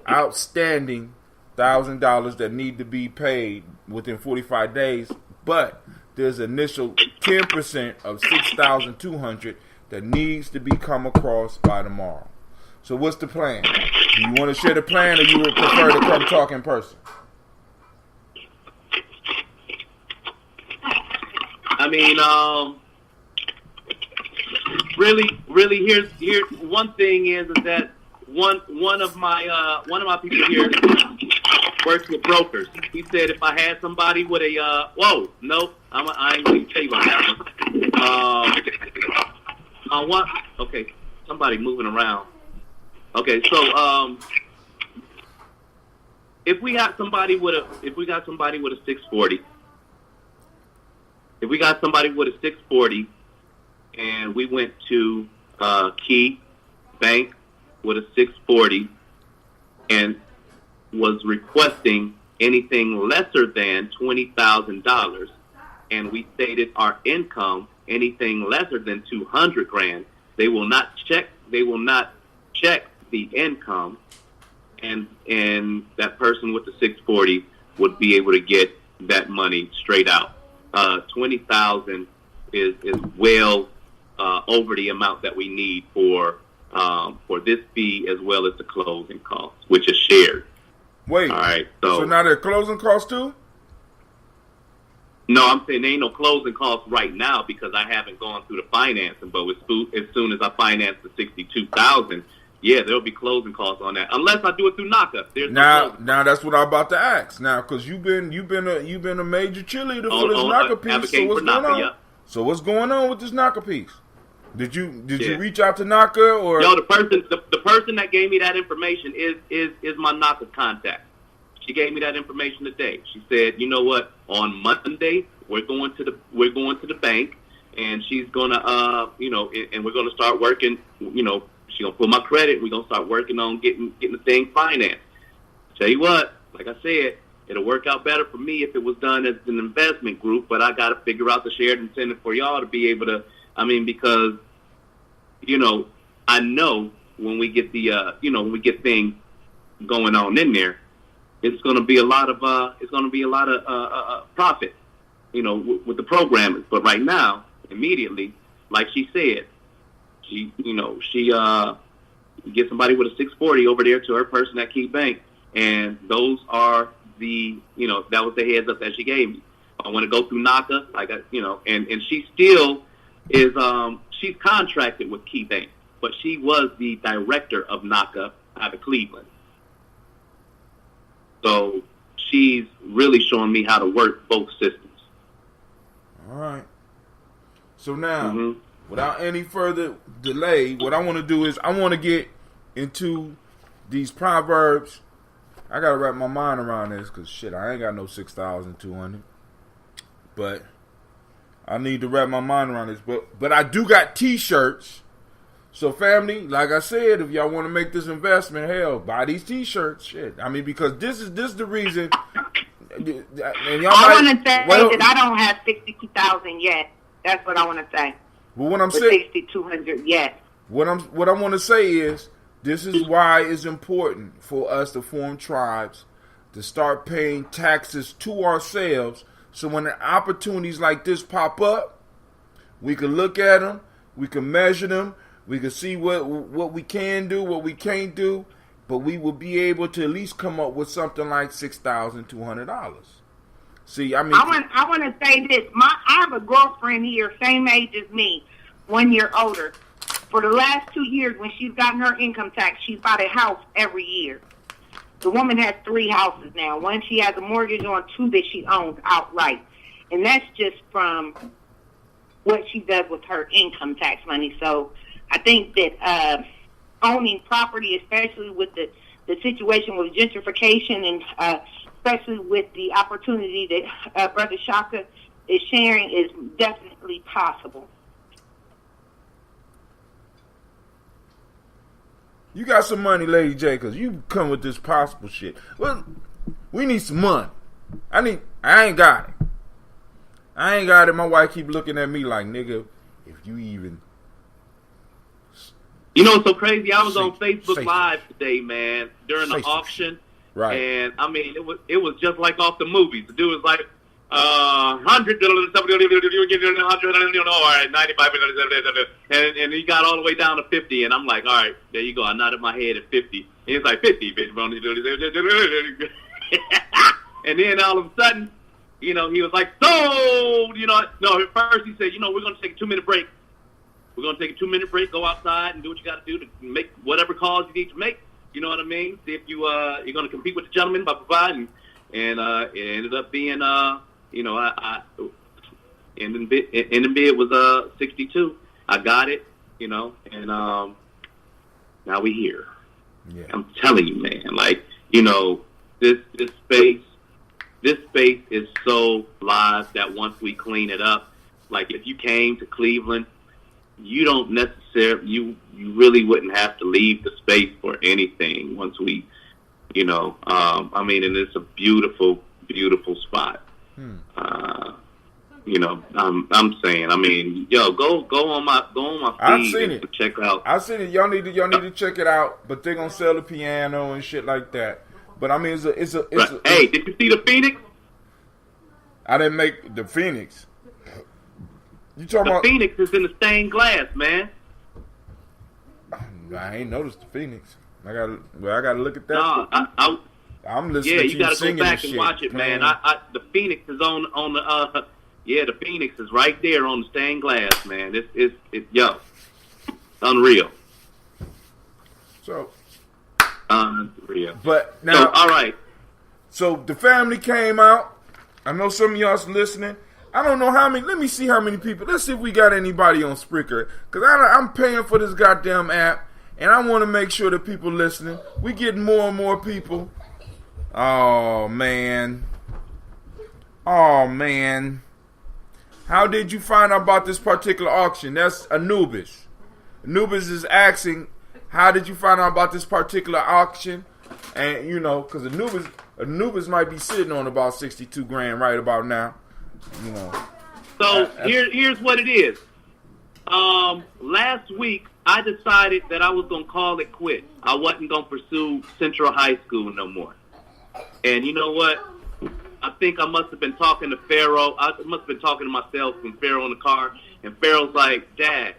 outstanding $1,000 that need to be paid within 45 days, but there's initial 10% of 6,200 that needs to be come across by tomorrow. So what's the plan? Do you want to share the plan, or you would prefer to come talk in person? I mean, really, here's one thing is that one of my people here works with brokers. He said if I had somebody with a I ain't going to tell you about that one. Okay, somebody moving around. Okay, so if we got somebody with a 640. If we got somebody with a 640 and we went to Key Bank with a 640 and was requesting anything lesser than $20,000, and we stated our income anything lesser than $200,000, they will not check the income, and that person with the 640 would be able to get that money straight out. 20,000 is well over the amount that we need for this fee as well as the closing costs, which is shared. Wait, all right. So now there are closing costs too? No, I'm saying there ain't no closing costs right now because I haven't gone through the financing. But as soon as I finance the 62,000, yeah, there'll be closing costs on that. Unless I do it through NACA. Now that's what I'm about to ask. Now, because you've been a major cheerleader for this NACA piece. So what's going on? Yeah. So what's going on with this NACA piece? Did you reach out to NACA or? No, the person that gave me that information is my NACA contact. She gave me that information today. She said, you know what? On Monday we're going to the bank, and she's gonna and we're gonna start working. She's gonna pull my credit. We're gonna start working on getting the thing financed. Tell you what, like I said, it'll work out better for me if it was done as an investment group. But I got to figure out the shared incentive for y'all to be able to. I mean, because I know when we get when we get things going on in there, it's going to be a lot of profit, with the programmers. But right now, immediately, like she said, she get somebody with a 640 over there to her person at Key Bank, and those are that was the heads up that she gave me. I want to go through NACA, and she still is she's contracted with Key Bank, but she was the director of NACA out of Cleveland. So she's really showing me how to work both systems. All right. So now, without any further delay, what I want to do is I want to get into these proverbs. I got to wrap my mind around this because, I ain't got no 6,200. But I need to wrap my mind around this. But I do got T-shirts. So, family, like I said, if y'all want to make this investment, hell, buy these T-shirts. I mean, because this is the reason. And y'all I want to say that I don't have 62,000 yet. That's what I want to say. Well, what I'm saying, 6,200 yet. What I want to say is, this is why it's important for us to form tribes, to start paying taxes to ourselves. So when the opportunities like this pop up, we can look at them, we can measure them. We can see what we can do, what we can't do, but we will be able to at least come up with something like $6,200. See, I mean, I want to say this. I have a girlfriend here, same age as me, 1 year older. For the last 2 years, when she's gotten her income tax, she's bought a house every year. The woman has 3 houses now. One she has a mortgage on, 2 that she owns outright. And that's just from what she does with her income tax money. So I think that owning property, especially with the situation with gentrification and especially with the opportunity that Brother Shaka is sharing, is definitely possible. You got some money, Lady J, because you come with this possible shit. Well, we need some money. I ain't got it. I ain't got it. My wife keep looking at me like, nigga, if you even... You know what's so crazy? I was on Facebook Live today, man, during the auction. Right. And, I mean, it was just like off the movies. The dude was like, 100, all right, 95, and he got all the way down to 50, and I'm like, all right, there you go. I nodded my head at 50. And it's like 50, and then all of a sudden, you know, he was like, sold, you know. No, at first he said, you know, we're going to take a 2-minute break. We're going to take a 2-minute break, go outside and do what you got to do to make whatever calls you need to make. You know what I mean? See if you're going to compete with the gentleman by providing. And it ended up being, you know, and in the bid was 62. I got it, you know, and now we here. Yeah. I'm telling you, man, like, you know, this space is so live that once we clean it up, like if you came to Cleveland, you don't necessarily, you really wouldn't have to leave the space for anything once we, you know, I mean, and it's a beautiful, beautiful spot. You know, I'm saying, I mean, yo, go on my feed and check out. I've seen it. Y'all need to check it out. But they're gonna sell the piano and shit like that. But I mean, it's a. Hey, did you see the Phoenix? I didn't make the Phoenix. You talking the about Phoenix is in the stained glass, man. I ain't noticed the Phoenix. I gotta look at that. No, I'm listening to you you gotta singing go back and and watch it, man. The Phoenix is on the the Phoenix is right there on the stained glass, man. It's unreal. So unreal. But now, all right. So the family came out. I know some of y'all's listening. I don't know how many. Let me see how many people. Let's see if we got anybody on Spreaker. Because I'm paying for this goddamn app. And I want to make sure that people listening. We getting more and more people. Oh, man. How did you find out about this particular auction? That's Anubis. Anubis is asking, how did you find out about this particular auction? And, you know, because Anubis might be sitting on about 62 grand right about now. You know. So here's what it is. Last week I decided that I was gonna call it quits. I wasn't gonna pursue Central High School no more. And you know what? I think I must have been talking to Pharaoh. I must have been talking to myself and Pharaoh in the car. And Pharaoh's like, Dad,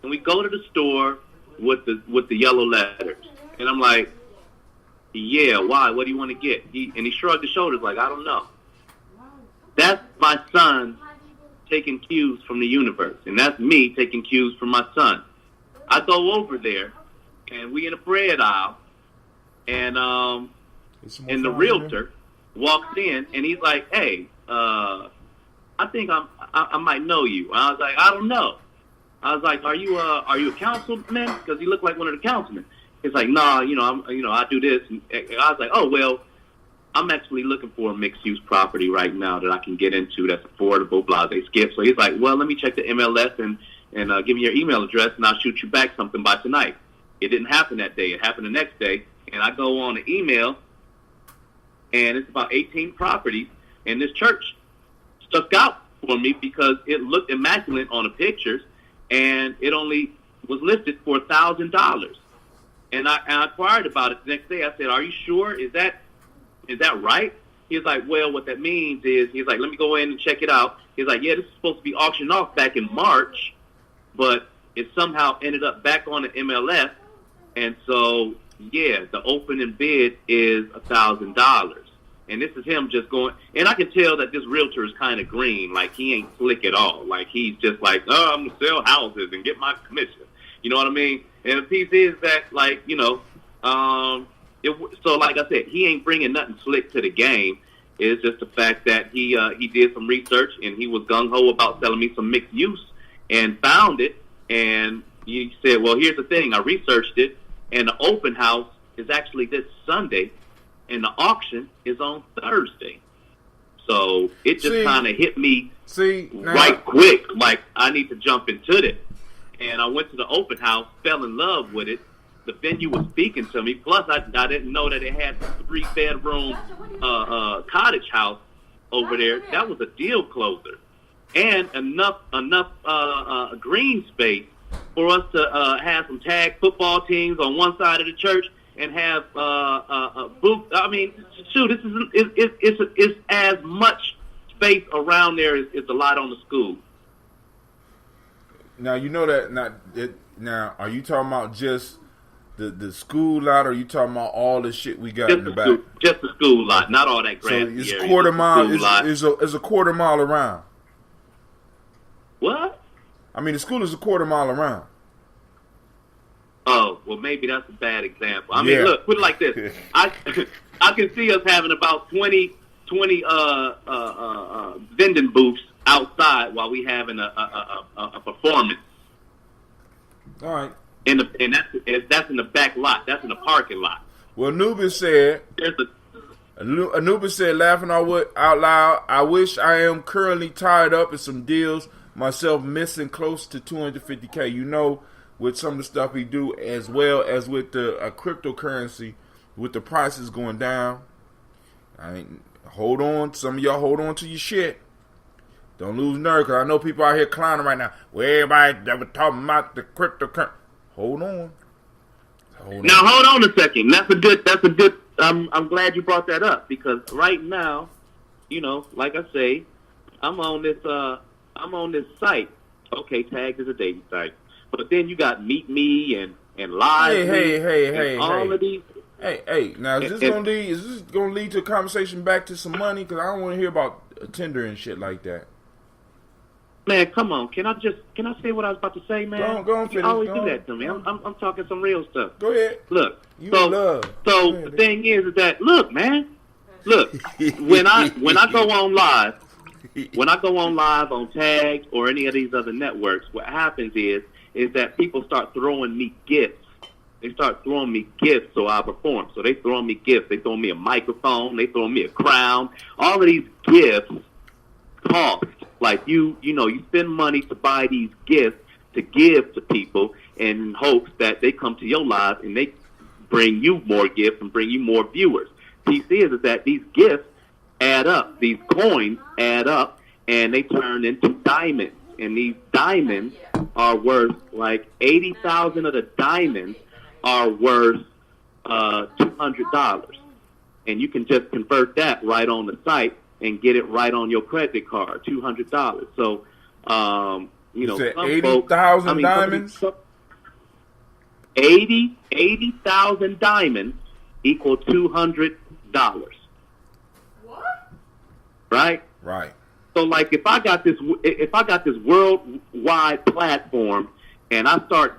can we go to the store with the yellow letters? And I'm like, yeah. Why? What do you want to get? He shrugged his shoulders like, I don't know. That's my son taking cues from the universe, and that's me taking cues from my son. I go over there, and we in a bread aisle, and the realtor walks in, and he's like, "Hey, I think I might know you." And I was like, "I don't know." I was like, "Are you a councilman?" Because he looked like one of the councilmen. He's like, "Nah, I do this." And I was like, "Oh well." I'm actually looking for a mixed-use property right now that I can get into that's affordable, blah, they skip. So he's like, well, let me check the MLS and give me your email address, and I'll shoot you back something by tonight. It didn't happen that day. It happened the next day, and I go on the email, and it's about 18 properties, and this church stuck out for me because it looked immaculate on the pictures, and it only was listed for $1,000. And I inquired about it the next day. I said, are you sure? Is that right? He's like, well, what that means is, he's like, let me go in and check it out. He's like, yeah, this is supposed to be auctioned off back in March, but it somehow ended up back on the MLS, and so yeah, the opening bid is $1,000. And this is him just going, and I can tell that this realtor is kind of green, like he ain't slick at all. Like he's just like, oh, I'm going to sell houses and get my commission. You know what I mean? And the piece is that, like, you know, so like I said, he ain't bringing nothing slick to the game. It's just the fact that he did some research and he was gung-ho about selling me some mixed use and found it. And he said, well, here's the thing. I researched it, and the open house is actually this Sunday, and the auction is on Thursday. So it just kind of hit me right quick, like I need to jump into this. And I went to the open house, fell in love with it. The venue was speaking to me. Plus, I didn't know that it had a 3-bedroom cottage house over there. That was a deal closer. And enough green space for us to have some tag football teams on one side of the church and have a booth. I mean, shoot, it's as much space around there as a lot on the school. Now you know that. Now, are you talking about just the school lot, or are you talking about all the shit we got just in the back? Just the school lot, not all that grassy So it's area. quarter mile. It's a quarter mile around. What? I mean, the school is a quarter mile around. Oh, well, maybe that's a bad example. I mean, look, put it like this. I can see us having about 20 vending booths outside while we having a performance. All right. And that's in the back lot. That's in the parking lot. Well, Anubis said, laughing out loud, I wish I am currently tied up in some deals myself, missing close to $250K. You know, with some of the stuff he do, as well as with the cryptocurrency, with the prices going down. Hold on. Some of y'all hold on to your shit. Don't lose nerve, because I know people out here clowning right now. Well, everybody that was talking about the cryptocurrency. Hold on. Now, hold on a second. That's a good. I'm glad you brought that up, because right now, you know, like I say, I'm on this site. Okay, Tagged is a dating site, but then you got Meet Me and Live. Hey, all of these. Hey. Now, is this gonna lead to a conversation back to some money? Because I don't want to hear about Tinder and shit like that. Man, come on. Can I say what I was about to say, man? Go on, finish. You always do that to me. I'm talking some real stuff. Go ahead. Look. So the thing is that, look, man. Look, when I go on live, on Tagged or any of these other networks, what happens is that people start throwing me gifts. They start throwing me gifts so I perform. So they throwing me gifts. They throwing me a microphone. They throwing me a crown. All of these gifts cost. Like, you spend money to buy these gifts to give to people in hopes that they come to your live and they bring you more gifts and bring you more viewers. Piece is that these gifts add up. These coins add up, and they turn into diamonds. And these diamonds are worth, like, 80,000 of the diamonds are worth $200. And you can just convert that right on the site and get it right on your credit card, $200. So, you know, said some 80,000 diamonds? 80,000 diamonds equal $200. What? Right? Right. So, like, if I got this worldwide platform, and I start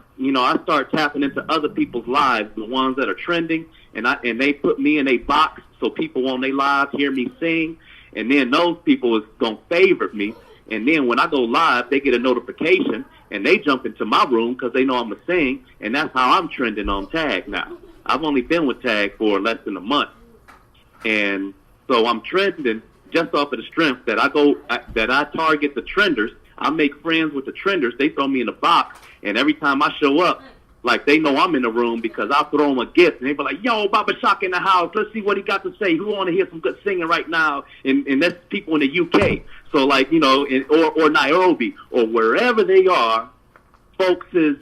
tapping into other people's lives, the ones that are trending, and they put me in a box so people on their live hear me sing. And then those people is going to favorite me. And then when I go live, they get a notification, and they jump into my room because they know I'm going to sing. And that's how I'm trending on Tag now. I've only been with Tag for less than a month. And so I'm trending just off of the strength that I target the trenders. I make friends with the trenders. They throw me in a box. And every time I show up, like, they know I'm in the room because I'll throw them a gift. And they be like, yo, Baba Shock in the house. Let's see what he got to say. Who want to hear some good singing right now? And that's people in the UK. So, like, you know, or Nairobi or wherever they are, folks is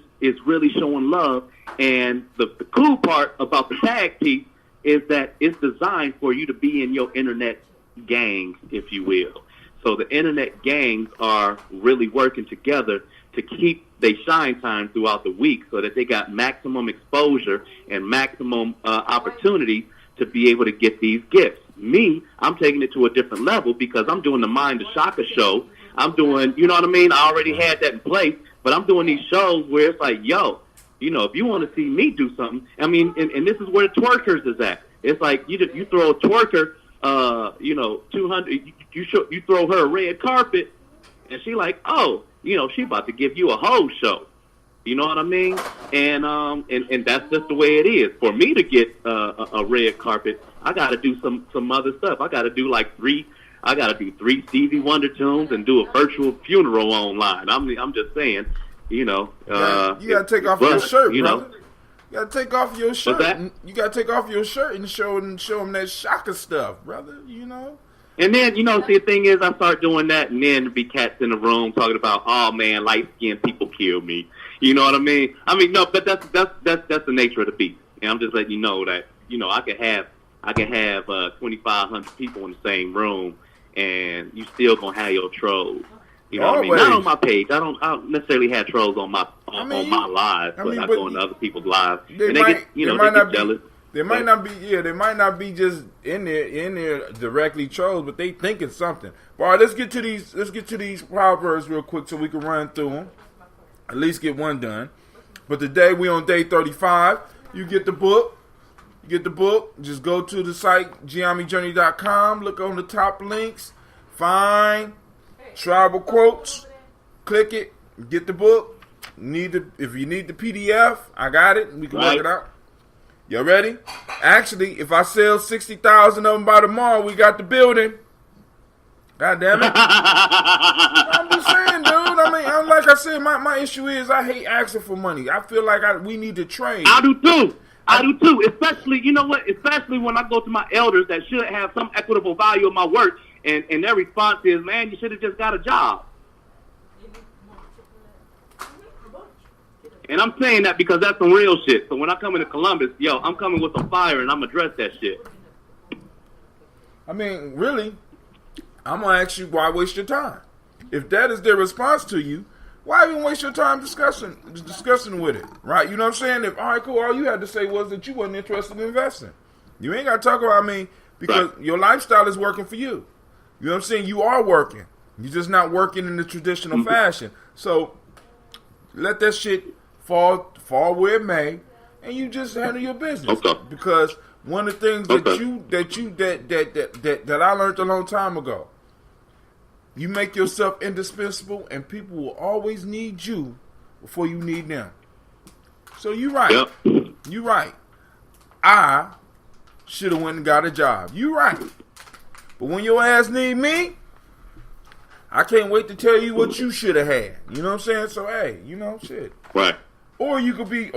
really showing love. And the cool part about the Tag piece is that it's designed for you to be in your internet gangs, if you will. So the internet gangs are really working together to keep they shine time throughout the week so that they got maximum exposure and maximum opportunity to be able to get these gifts. Me, I'm taking it to a different level because I'm doing the Mind the Shaka show. I'm doing, you know what I mean? I already had that in place, but I'm doing these shows where it's like, yo, you know, if you want to see me do something, I mean, and this is where the twerkers is at. It's like you throw a twerker, you know, 200, you throw her a red carpet, and she like, oh, you know, she about to give you a whole show. You know what I mean? And that's just the way it is. For me to get a red carpet, I got to do some other stuff. I got to do three Stevie Wonder tunes and do a virtual funeral online. I'm just saying, you know. You got to take off your shirt, you brother. know. You got to take off your shirt. What's that? You got to take off your shirt and show them that Shaka stuff, brother. You know. And then, you know, see, the thing is, I start doing that, and then there be cats in the room talking about, oh man, light-skinned people kill me. You know what I mean? I mean, no, but that's the nature of the beast. And I'm just letting you know that, you know, I could have 2,500 people in the same room, and you still gonna have your trolls. You know what I mean? Not on my page. I don't necessarily have trolls on my live, but I go into other people's lives, and they get jealous. They might not be just in there directly trolls, but they thinking something. But all right, let's get to these proverbs real quick so we can run through them. At least get one done. But today we on day 35. You get the book. Just go to the site Gye-Nyame.com. Look on the top links. Find tribal quotes. Click it. Get the book. If you need the PDF, I got it. We can work it out. You ready? Actually, if I sell 60,000 of them by tomorrow, we got the building. God damn it. I'm just saying, dude. I mean, like I said, my issue is I hate asking for money. I feel like we need to trade. I do too. Especially, you know what? Especially when I go to my elders that should have some equitable value of my work, and their response is, man, you should have just got a job. And I'm saying that because that's some real shit. So when I come into Columbus, yo, I'm coming with some fire and I'm going to address that shit. I mean, really, I'm going to ask you, why waste your time? If that is their response to you, why even waste your time discussing with it? Right? You know what I'm saying? If, all right, cool, all you had to say was that you wasn't interested in investing. You ain't got to talk about me because your lifestyle is working for you. You know what I'm saying? You are working. You're just not working in the traditional fashion. So let that shit fall where it may, and you just handle your business. Okay. Because one of the things that I learned a long time ago, you make yourself indispensable, and people will always need you before you need them. So you right. Yep. You right. I should have went and got a job. You right. But when your ass need me, I can't wait to tell you what you should have had. You know what I'm saying? So hey, you know, shit. Right. Or you could be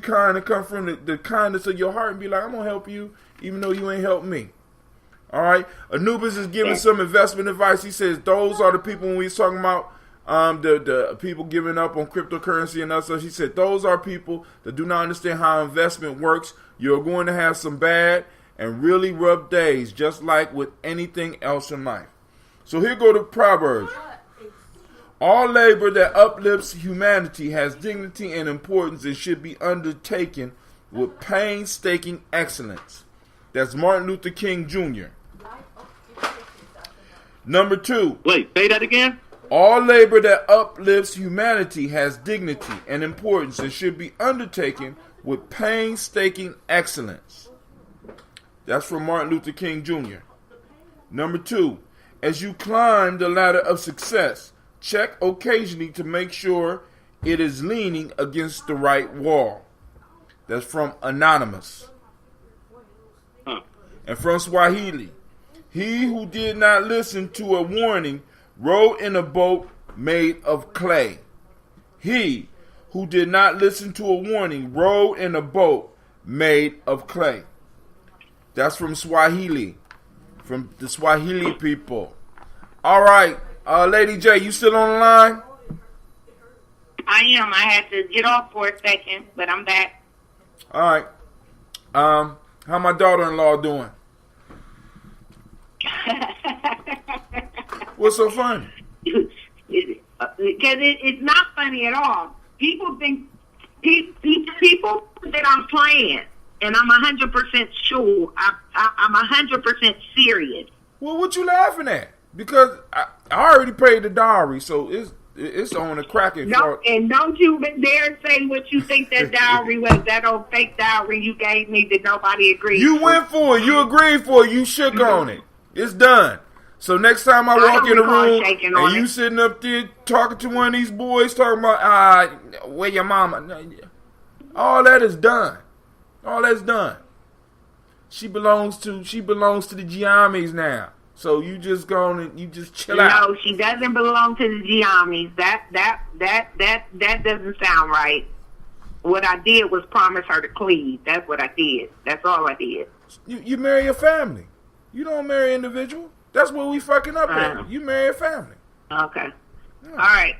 kind and come from the kindness of your heart and be like, I'm gonna help you, even though you ain't helped me. All right. Anubis is giving some investment advice. He says those are the people when we was talking about the people giving up on cryptocurrency and other stuff. He said those are people that do not understand how investment works. You're going to have some bad and really rough days, just like with anything else in life. So here go the Proverbs. All labor that uplifts humanity has dignity and importance and should be undertaken with painstaking excellence. That's Martin Luther King Jr. Number 2. Wait, say that again? All labor that uplifts humanity has dignity and importance and should be undertaken with painstaking excellence. That's from Martin Luther King Jr. Number 2. As you climb the ladder of success, check occasionally to make sure it is leaning against the right wall. That's from Anonymous. And from Swahili. He who did not listen to a warning rowed in a boat made of clay. He who did not listen to a warning rowed in a boat made of clay. That's from Swahili. From the Swahili people. All right. Lady J, you still on the line? I am. I had to get off for a second, but I'm back. All right. How my daughter-in-law doing? What's so funny? because it's not funny at all. People think people that I'm playing, and I'm 100% sure. I'm 100% serious. Well, what you laughing at? Because I already paid the dowry, so it's on the cracking. No, and don't you dare say what you think that dowry was. That old fake dowry you gave me that nobody agreed. You went for it. You agreed for it. You shook on it. It's done. So next time I walk in the room and you sitting up there talking to one of these boys talking about where your mama, all that is done. All that's done. She belongs to the Gye-Nyames now. So you just go and you just chill out. No, she doesn't belong to the Gye-Nyames. That doesn't sound right. What I did was promise her to cleave. That's what I did. That's all I did. You marry a family. You don't marry an individual. That's what we fucking up at. You marry a family. Okay. Yeah. All right.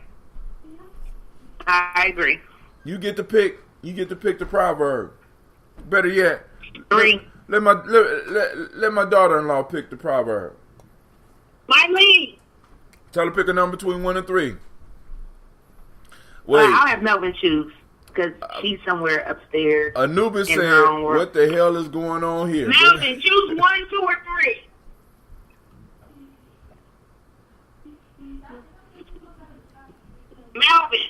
I agree. You get to pick the proverb. Better yet, 3. Let my daughter-in-law pick the proverb. My lead. Tell her to pick a number between 1 and 3. Wait. I'll have Melvin choose because she's somewhere upstairs. Anubis said, "What the hell is going on here?" Melvin, choose 1, 2, or 3. Melvin.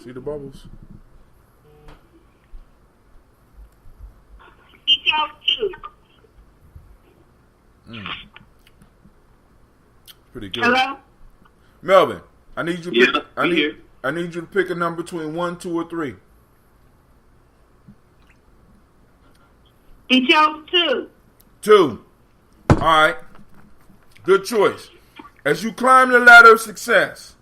See the bubbles? He chose 2. Pretty good. Hello? Melvin, I need you. Yeah, I need you to pick a number between 1, 2, or 3. He chose 2. 2. All right. Good choice. As you climb the ladder of success,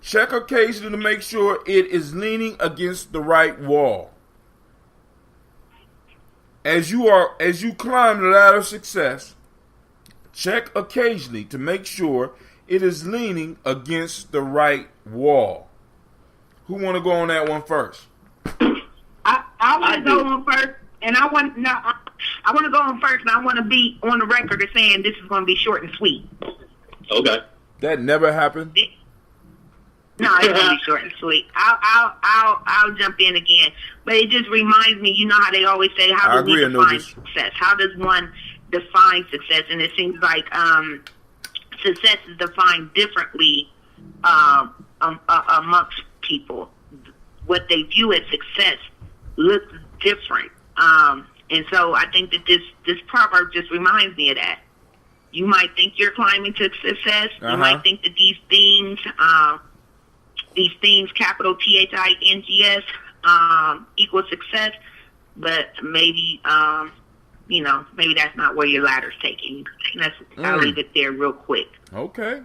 check occasionally to make sure it is leaning against the right wall. As you climb the ladder of success, check occasionally to make sure it is leaning against the right wall. Who want to go on that one first? I want to go on first, and I want to go on first, and I want to be on the record of saying this is going to be short and sweet. Okay. That never happened. No, it's going to be short and sweet. I'll jump in again, but it just reminds me. You know how they always say, "How do we define success? How does one define success?" And it seems like success is defined differently amongst people. What they view as success looks different, and so I think that this proverb just reminds me of that. You might think you're climbing to success. You might think that these things, capital THINGS, equal success, but maybe, maybe that's not where your ladder's taking you. I'll leave it there real quick. Okay.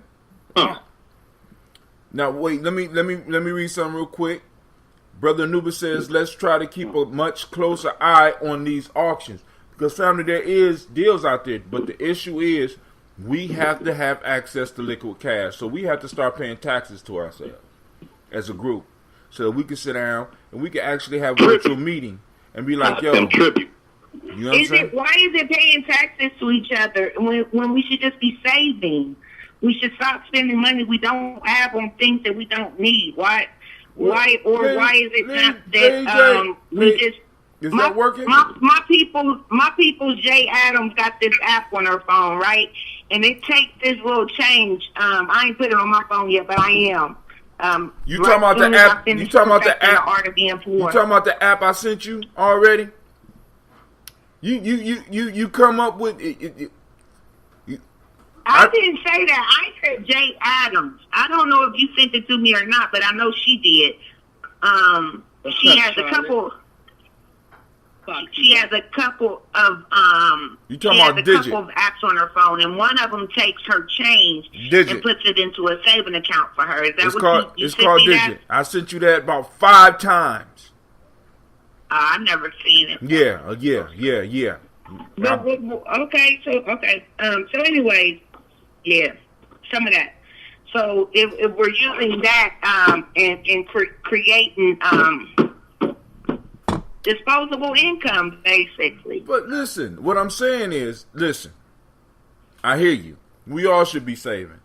Now wait, let me read something real quick. Brother Anubis says, let's try to keep a much closer eye on these auctions. Because, family, there is deals out there. But the issue is we have to have access to liquid cash. So we have to start paying taxes to ourselves as a group. So that we can sit down and we can actually have a virtual meeting and be like, yo. You know what I'm saying? Why is it paying taxes to each other when we should just be saving? We should stop spending money we don't have on things that we don't need. Why is it not that we just... Is that working? My people, Jay Adams got this app on her phone, right? And it takes this little change. I ain't put it on my phone yet, but I am. You talking about the app? You talking about the app? Art of being poor. You talking about the app I sent you already? You come up with it. I didn't say that. I said Jay Adams. I don't know if you sent it to me or not, but I know she did. She has a couple. She has a couple of couple of apps on her phone, and one of them takes her change and puts it into a saving account for her. Is that it's called Digit. I sent you that about 5 times. I've never seen it. Yeah. But, okay. So anyways, yeah, some of that. So if we're using that and creating disposable income, basically. But what I'm saying is, I hear you. We all should be saving.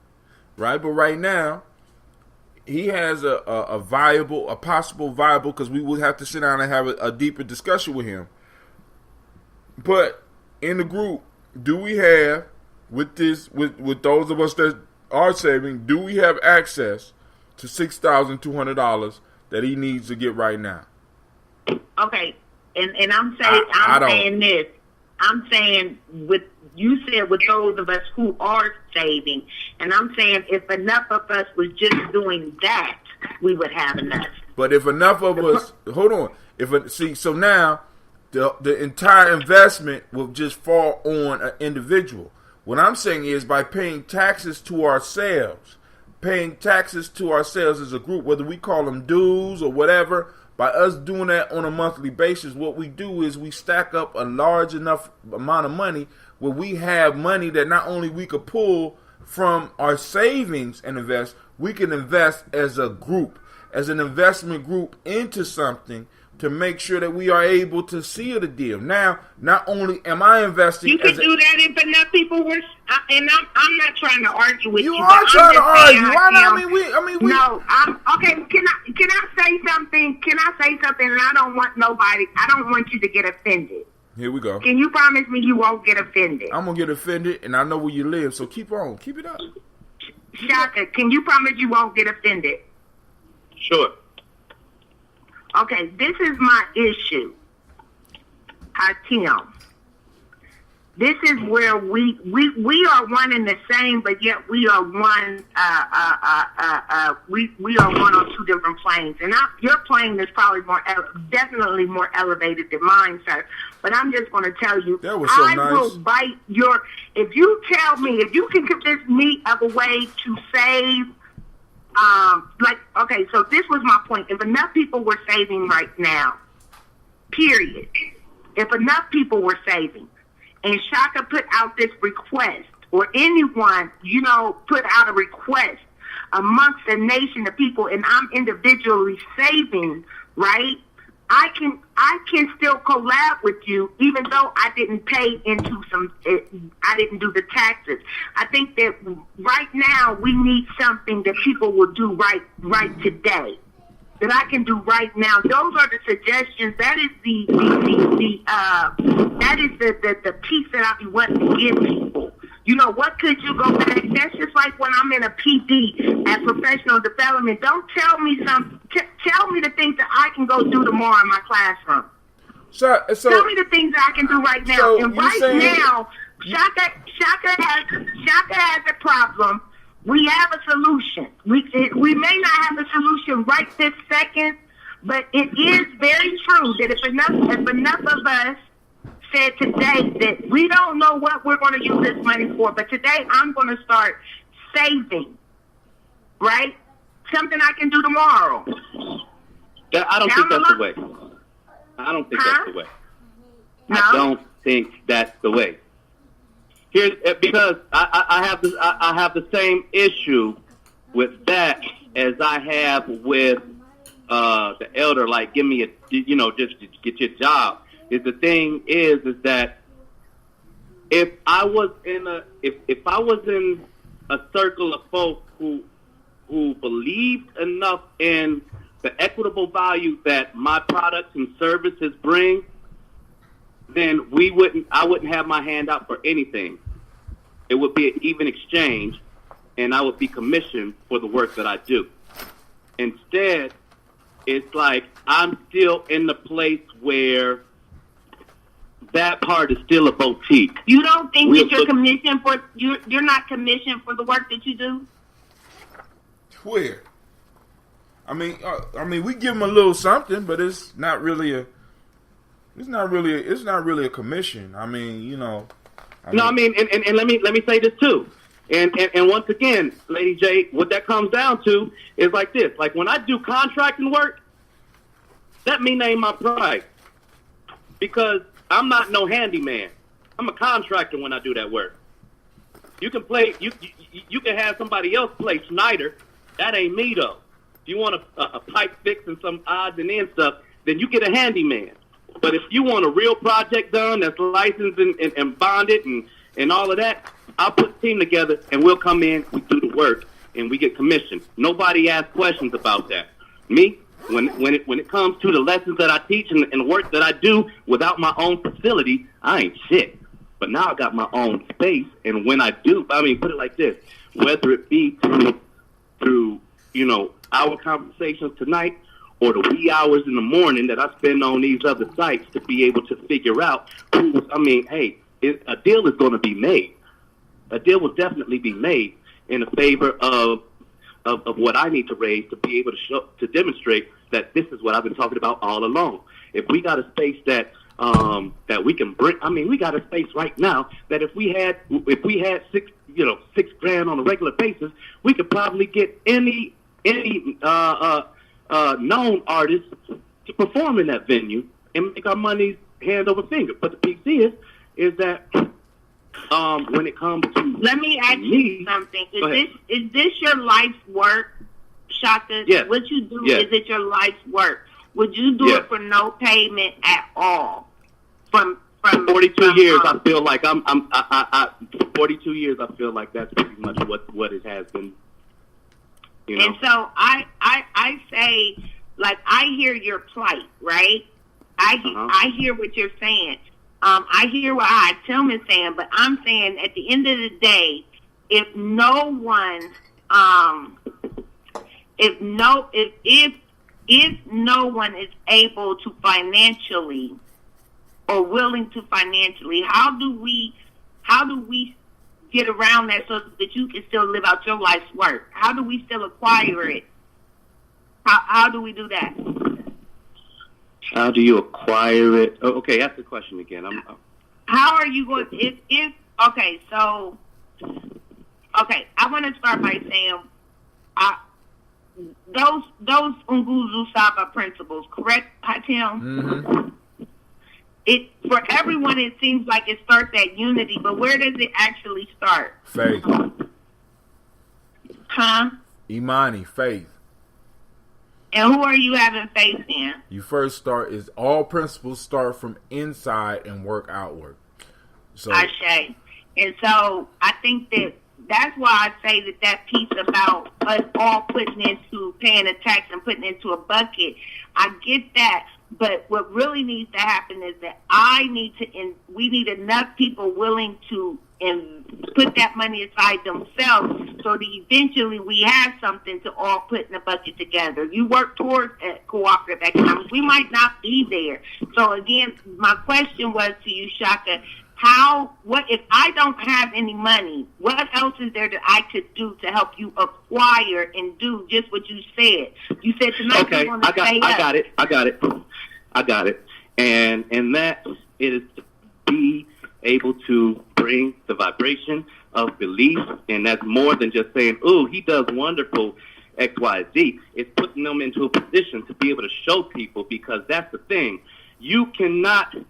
right? But right now, he has a possible viable, because we would have to sit down and have a deeper discussion with him. But in the group, do we have, with those of us that are saving, do we have access to $6,200 that he needs to get right now? Okay, and I'm saying this. I'm saying with those of us who are saving, and I'm saying if enough of us was just doing that, we would have enough. But if enough of us, hold on, so now the entire investment will just fall on an individual. What I'm saying is, by paying taxes to ourselves as a group, whether we call them dues or whatever, by us doing that on a monthly basis, what we do is we stack up a large enough amount of money where we have money that not only we could pull from our savings and invest, we can invest as a group, as an investment group into something to make sure that we are able to seal the deal. Now, not only am I investing, you can do that if enough people were. And I'm not trying to argue with you. You are trying to argue. Why not? I mean, we. No, okay. Can I say something? Can I say something? And I don't want you to get offended. Here we go. Can you promise me you won't get offended? I'm gonna get offended, and I know where you live, so keep on, keep it up. Shaka, can you promise you won't get offended? Sure. Okay, this is my issue, Hatim. This is where we are one and the same, but yet we are one. We are one on two different planes, and your plane is probably definitely more elevated than mine, sir. But I'm just going to tell you, that was so I nice. will bite your. If you tell me, if you can convince me of a way to save. Okay, so this was my point. If enough people were saving right now, period. If enough people were saving, and Shaka put out this request, or anyone, put out a request amongst the nation of people, and I'm individually saving, right? I can still collab with you, even though I didn't pay into I didn't do the taxes. I think that right now we need something that people will do right today, that I can do right now. Those are the suggestions. That is the piece that I be wanting to give people. What could you go back? That's just like when I'm in a PD at professional development. Don't tell me tell me the things that I can go do tomorrow in my classroom. So tell me the things that I can do right now. So and right now, Shaka has a problem. We have a solution. We may not have a solution right this second, but it is very true that if enough of us said today that we don't know what we're going to use this money for, but today I'm going to start saving, right? Something I can do tomorrow. I don't think that's the way. I don't think that's the way. No? I don't think that's the way. Because I have the same issue with that as I have with the elder. Like, give me just to get your job. The thing is that if I was in a circle of folk who believed enough in the equitable value that my products and services bring, then I wouldn't have my hand out for anything. It would be an even exchange, and I would be commissioned for the work that I do. Instead, it's like I'm still in the place where that part is still a boutique. You don't think that you're commissioned for you're not commissioned for the work that you do? Where? I mean, we give them a little something, but it's not really a commission. I mean, and let me say this too. And once again, Lady J, what that comes down to is like this. Like when I do contracting work, that ain't my price. Because I'm not no handyman. I'm a contractor when I do that work. You can you can have somebody else play Schneider. That ain't me though. If you want a pipe fix and some odds and ends stuff, then you get a handyman. But if you want a real project done that's licensed and bonded and all of that, I'll put a team together and we'll come in, we do the work, and we get commission. Nobody asks questions about that. Me, when it comes to the lessons that I teach and the work that I do without my own facility, I ain't shit. But now I got my own space, and when I do, I mean, put it like this: whether it be through our conversations tonight, or the wee hours in the morning that I spend on these other sites to be able to figure out a deal is going to be made. A deal will definitely be made in a favor of what I need to raise to be able to demonstrate that this is what I've been talking about all along. If we got a space that we can bring, we got a space right now that if we had $6,000 on a regular basis, we could probably get any known artists to perform in that venue and make our money hand over finger. But the piece is that when it comes to let me ask you something. Is this your life's work, Shaka? Yes. What you do, yes. Is it your life's work? Would you do it for no payment at all? From 42 years, I feel like 42 years, I feel like that's pretty much what it has been. And so I say, like, I hear your plight, right? I hear what you're saying. I hear what Tim is saying, but I'm saying at the end of the day, if no one is able to financially or willing to financially, how do we get around that so that you can still live out your life's work? How do we still acquire it? How do we do that? How do you acquire it? Oh, okay, ask the question again. How are you going? I want to start by saying, those Nguzu Saba principles, correct, Hatim? Mm-hmm. For everyone, it seems like it starts at unity, but where does it actually start? Faith. Huh? Imani, faith. And who are you having faith in? You first start is all principles start from inside and work outward. So Ashe. And so I think that's why I say that piece about us all putting into paying a tax and putting into a bucket, I get that. But what really needs to happen is that we need enough people willing to put that money aside themselves so that eventually we have something to all put in a bucket together. You work towards cooperative economics. We might not be there. So again, my question was to you, Shaka, what if I don't have any money, what else is there that I could do to help you acquire and do just what you said? You said tonight you want to stay up. I got it. And that is to be able to bring the vibration of belief, and that's more than just saying, "Ooh, he does wonderful X, Y, Z." It's putting them into a position to be able to show people, because that's the thing. You cannot, and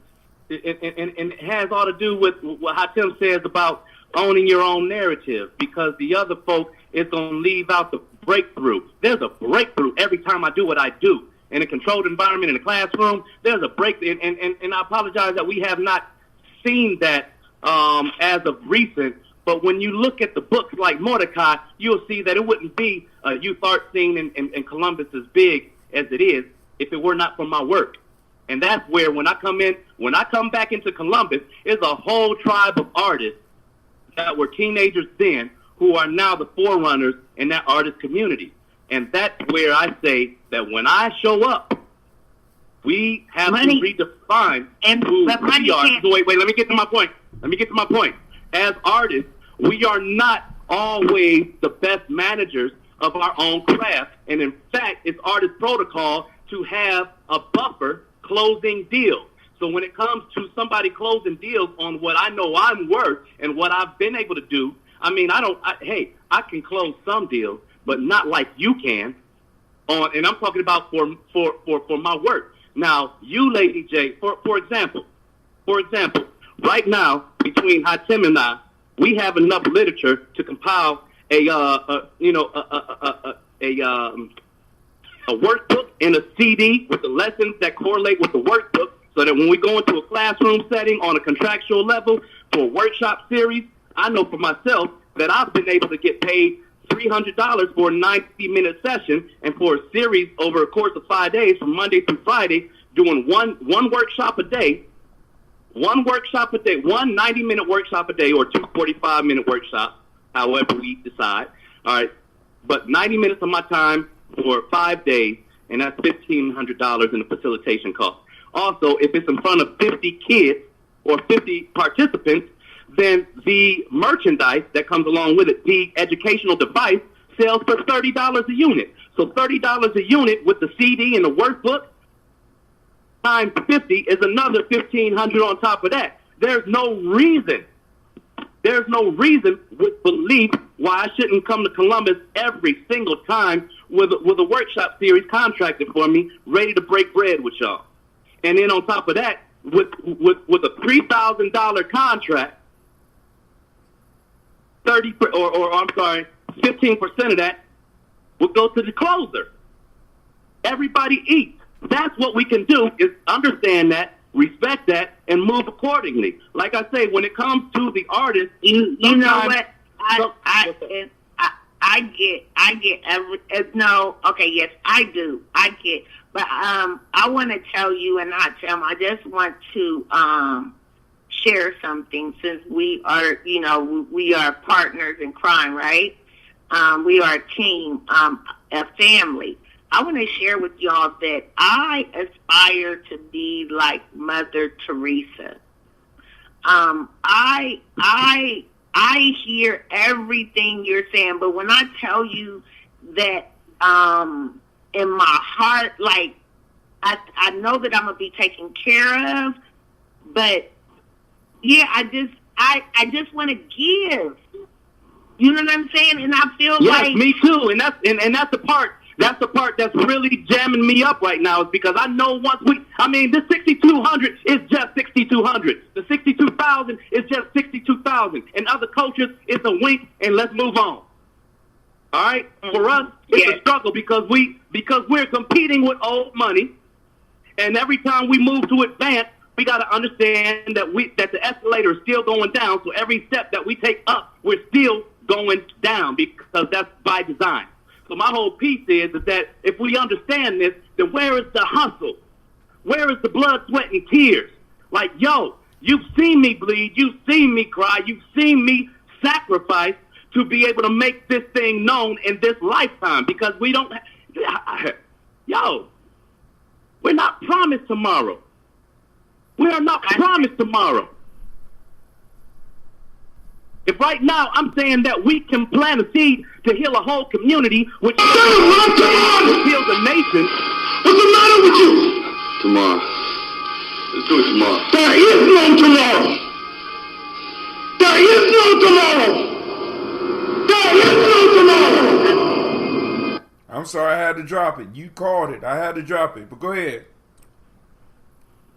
it has all to do with what Hatim says about owning your own narrative, because the other folk is going to leave out the breakthrough. There's a breakthrough every time I do what I do. In a controlled environment, in a classroom, there's a breakthrough, and I apologize that we have not seen that as of recent. But when you look at the books like Mordecai, you'll see that it wouldn't be a youth art scene in Columbus as big as it is if it were not for my work. And that's where when I come back into Columbus, is a whole tribe of artists that were teenagers then who are now the forerunners in that artist community. And that's where I say that when I show up, we have to redefine who we are. So wait, let me get to my point. As artists, we are not always the best managers of our own craft. And in fact, it's artist protocol to have a buffer closing deals. So when it comes to somebody closing deals on what I know I'm worth and what I've been able to do, I can close some deals, but not like you can. And I'm talking about for my work. Now, you, Lady J, for example, right now between Hatim and I, we have enough literature to compile a workbook and a CD with the lessons that correlate with the workbook, so that when we go into a classroom setting on a contractual level for a workshop series, I know for myself that I've been able to get paid $300 for a 90-minute session, and for a series over a course of 5 days, from Monday through Friday, doing one workshop a day, one 90-minute workshop a day, or two 45-minute workshops, however we decide. All right, but 90 minutes of my time for 5 days, and that's $1,500 in the facilitation cost. Also, if it's in front of 50 kids or 50 participants, then the merchandise that comes along with it, the educational device, sells for $30 a unit. So $30 a unit with the CD and the workbook times 50 is another $1,500 on top of that. There's no reason with belief why I shouldn't come to Columbus every single time with a workshop series contracted for me, ready to break bread with y'all. And then on top of that, with a $3,000 contract, 15% of that will go to the closer. Everybody eats. That's what we can do, is understand that, respect that, and move accordingly. Like I say, when it comes to the artist, you know what? I get no, okay, yes, I do. I get, but I want to tell you, and not tell them, I just want to share something, since we are, we are partners in crime, right? We are a team, a family. I want to share with y'all that I aspire to be like Mother Teresa. I hear everything you're saying, but when I tell you that in my heart, like I know that I'm gonna be taken care of, but yeah, I just want to give. You know what I'm saying? And I feel like, me too. And that's the part. That's the part that's really jamming me up right now, is because I know this 6,200 is just 6,200. The 62,000 is just 62,000. In other cultures, it's a wink and let's move on. All right? For us, it's a struggle because we're competing with old money, and every time we move to advance, we got to understand that the escalator is still going down. So every step that we take up, we're still going down, because that's by design. So my whole piece is that if we understand this, then where is the hustle? Where is the blood, sweat, and tears? Like, yo, you've seen me bleed. You've seen me cry. You've seen me sacrifice to be able to make this thing known in this lifetime, because we don't, we're not promised tomorrow. We are not promised tomorrow. If right now I'm saying that we can plant a seed to heal a whole community, which heals a nation. What's the matter with you? Tomorrow. Let's do it tomorrow. There is no tomorrow. There is no tomorrow. There is no tomorrow. I'm sorry, I had to drop it. You called it. I had to drop it. But go ahead.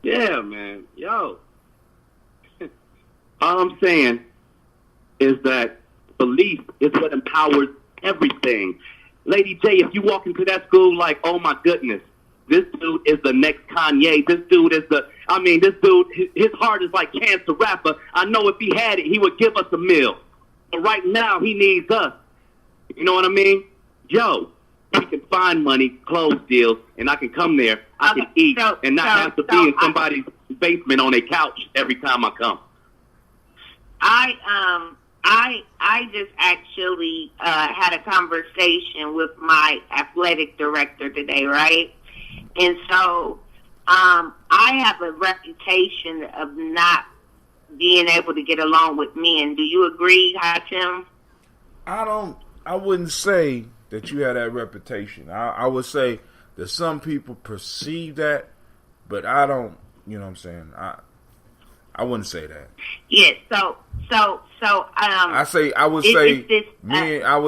Yeah, man. Yo. All I'm saying is that belief is what empowers everything. Lady J, if you walk into that school like, oh my goodness, this dude is the next Kanye. This dude, his heart is like Chance the Rapper. I know if he had it, he would give us a meal. But right now, he needs us. You know what I mean? Yo, we can find money, close deals, and I can come there. I can eat and not have to be in somebody's basement on a couch every time I come. I just actually had a conversation with my athletic director today, right? And so I have a reputation of not being able to get along with men. Do you agree, Hatim? I wouldn't say that you had that reputation. I would say that some people perceive that, but I don't, you know what I'm saying? I wouldn't say that. Yes, I would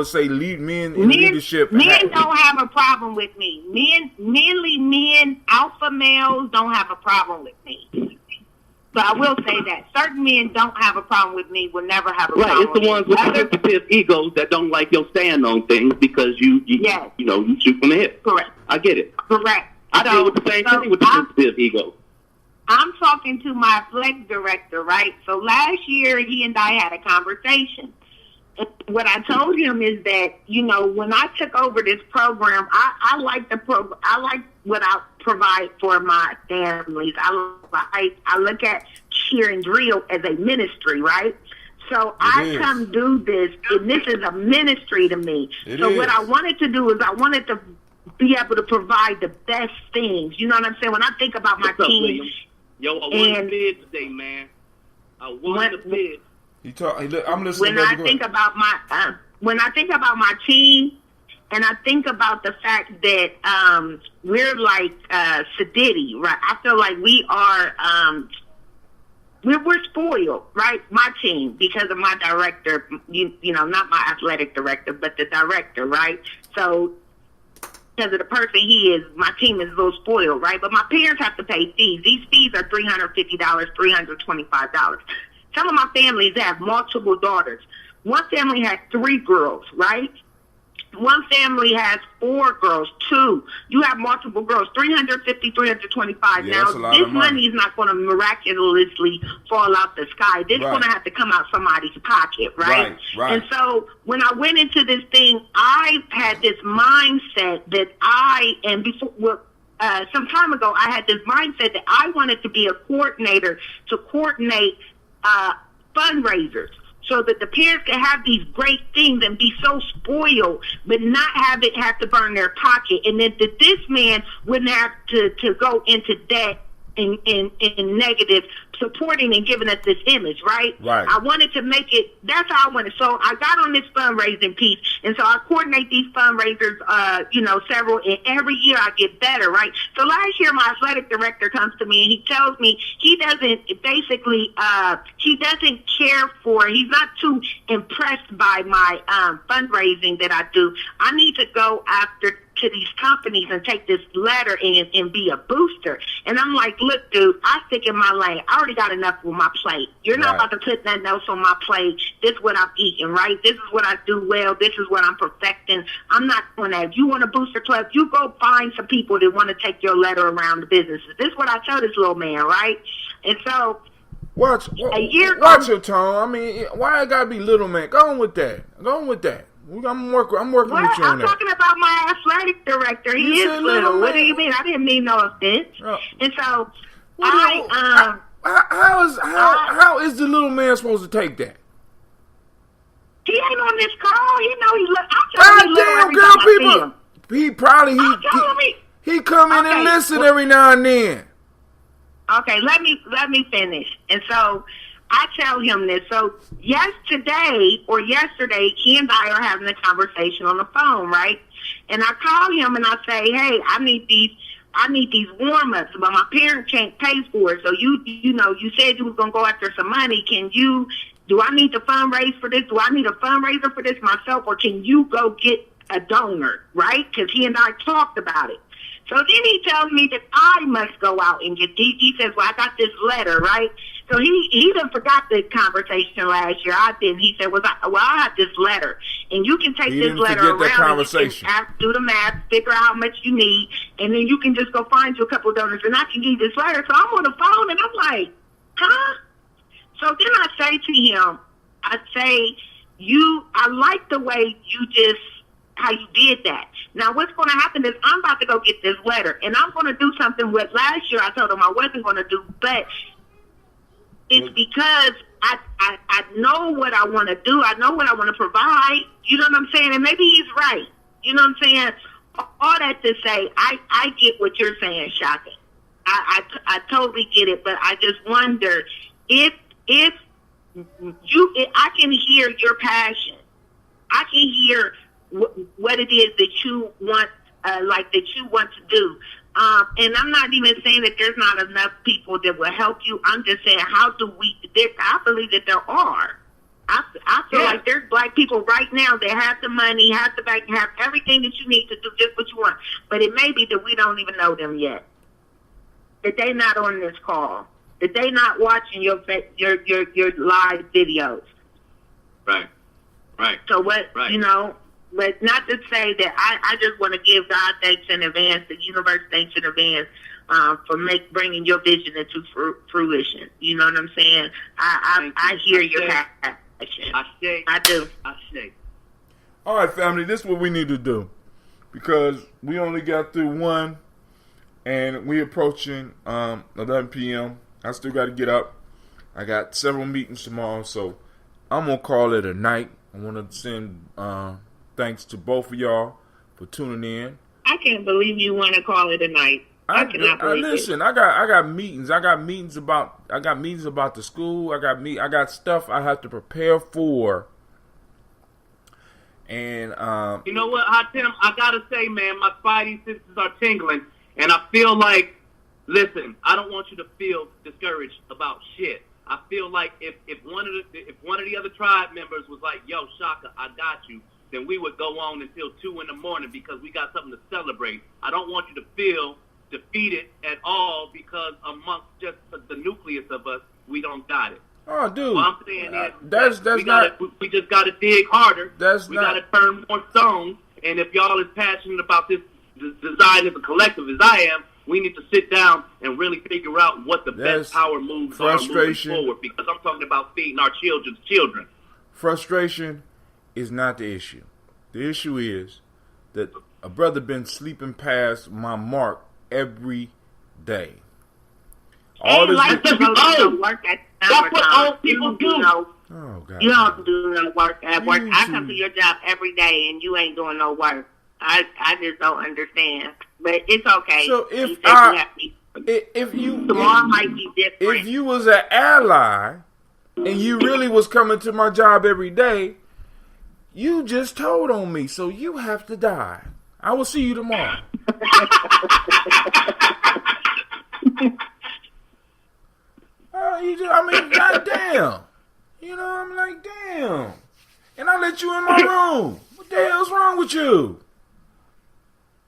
say men in leadership. Men don't have a problem with me. Mainly men, alpha males don't have a problem with me. So I will say that certain men don't have a problem with me. Will never have a problem. Right, it's the ones with sensitive egos that don't like your stand on things because you shoot from the hip. Correct. I get it. Correct. I deal with the same thing with the sensitive ego. I'm talking to my athletic director, right? So last year, he and I had a conversation. And what I told him is that, when I took over this program, I like the program. I like what I provide for my families. I look at cheer and drill as a ministry, right? So I come do this, and this is a ministry to me. What I wanted to do is I wanted to be able to provide the best things. You know what I'm saying? When I think about my team. Yo, I won the bid today, man. I won the bid. I'm listening. When I think about my team, and I think about the fact that we're like Sadiddy, right? I feel like we are we're spoiled, right? My team, because of my director, not my athletic director, but the director, right? So because of the person he is, my team is a little spoiled, right? But my parents have to pay fees. These fees are $350, $325. Some of my families have multiple daughters. One family has 3 girls, right? One family has 4 girls, 2. You have multiple girls, $350, $325. Yeah, now, this money is not going to miraculously fall out the sky. This is going to have to come out somebody's pocket, right? Right. And so when I went into this thing, I had this mindset that some time ago, I had this mindset that I wanted to be a coordinator to coordinate fundraisers, so that the parents can have these great things and be so spoiled, but not have to burn their pocket, and then that this man wouldn't have to go into debt in negative, supporting and giving us this image, right? Right. I wanted to make it. That's how I wanted. So I got on this fundraising piece, and so I coordinate these fundraisers, several, and every year I get better, right? So last year, my athletic director comes to me and he tells me he doesn't care for. He's not too impressed by my fundraising that I do. I need to go after to these companies and take this letter and be a booster. And I'm like, look, dude, I stick in my lane. I already got enough on my plate. You're not about to put nothing else on my plate. This is what I'm eating, right? This is what I do well. This is what I'm perfecting. I'm not doing that. If you want a booster club, you go find some people that want to take your letter around the businesses. This is what I tell this little man, right? And so watch your tone. I mean, why I gotta be little man? Go on with that. I'm working with you on that. I'm talking about my athletic director. He is little. What do you mean? I didn't mean no offense. And so how is the little man supposed to take that? He ain't on this call. He know he look. I'm telling you, damn, girl, people. He probably he come in and listen every now and then. Okay, let me finish. And so I tell him this. So yesterday, he and I are having a conversation on the phone, right? And I call him and I say, hey, I need these warm-ups, but my parents can't pay for it. So you said you was going to go after some money. Do I need to fundraise for this? Do I need a fundraiser for this myself, or can you go get a donor, right? Because he and I talked about it. So then he tells me that I must go out and get these. He says, well, I got this letter, right? So he done forgot the conversation last year. I didn't. He said, I have this letter. And you can take this letter around and do the math, figure out how much you need, and then you can just go find you a couple of donors, and I can give you this letter. So I'm on the phone, and I'm like, huh? So then I say to him, I like the way how you did that. Now what's going to happen is I'm about to go get this letter, and I'm going to do something with last year I told him I wasn't going to do, but it's because I know what I want to do. I know what I want to provide. You know what I'm saying? And maybe he's right. You know what I'm saying? All that to say, I get what you're saying, Shaka. I totally get it, but I just wonder if I can hear your passion. I can hear what it is that you want, to do. And I'm not even saying that there's not enough people that will help you. I'm just saying, I believe that there are. I feel like there's black people right now that have the money, have the bank, have everything that you need to do just what you want. But it may be that we don't even know them yet. That they not on this call. That they not watching your live videos. Right. So but not to say that I just want to give God thanks in advance, the universe thanks in advance for bringing your vision into fruition. You know what I'm saying? I hear your passion. I do. All right, family, this is what we need to do. Because we only got through one, and we approaching 11 p.m. I still got to get up. I got several meetings tomorrow, so I'm going to call it a night. I want to send thanks to both of y'all for tuning in. I can't believe you want to call it a night. I cannot believe listen, it. I got meetings. I got meetings about the school. I got stuff I have to prepare for. And you know what, Hot Tim? I gotta say, man, my spidey senses are tingling, and I feel like, listen, I don't want you to feel discouraged about shit. I feel like if one of the other tribe members was like, "Yo, Shaka, I got you," then we would go on until 2 a.m. because we got something to celebrate. I don't want you to feel defeated at all because amongst just the nucleus of us, we don't got it. Oh, dude, what I'm saying is we just got to dig harder. We got to turn more stones. And if y'all is passionate about this design as a collective as I am, we need to sit down and really figure out what the best power moves are moving forward. Because I'm talking about feeding our children's children. Frustration is not the issue. The issue is that a brother been sleeping past my mark every day. All this work at that's what old people do. Oh, God. You don't do no work at work. I come to your job every day and you ain't doing no work. I just don't understand. But it's okay. So if you tomorrow might be different. If you was an ally and you really was coming to my job every day, you just told on me, so you have to die. I will see you tomorrow. Goddamn. You know, I'm like, damn. And I let you in my room. What the hell's wrong with you?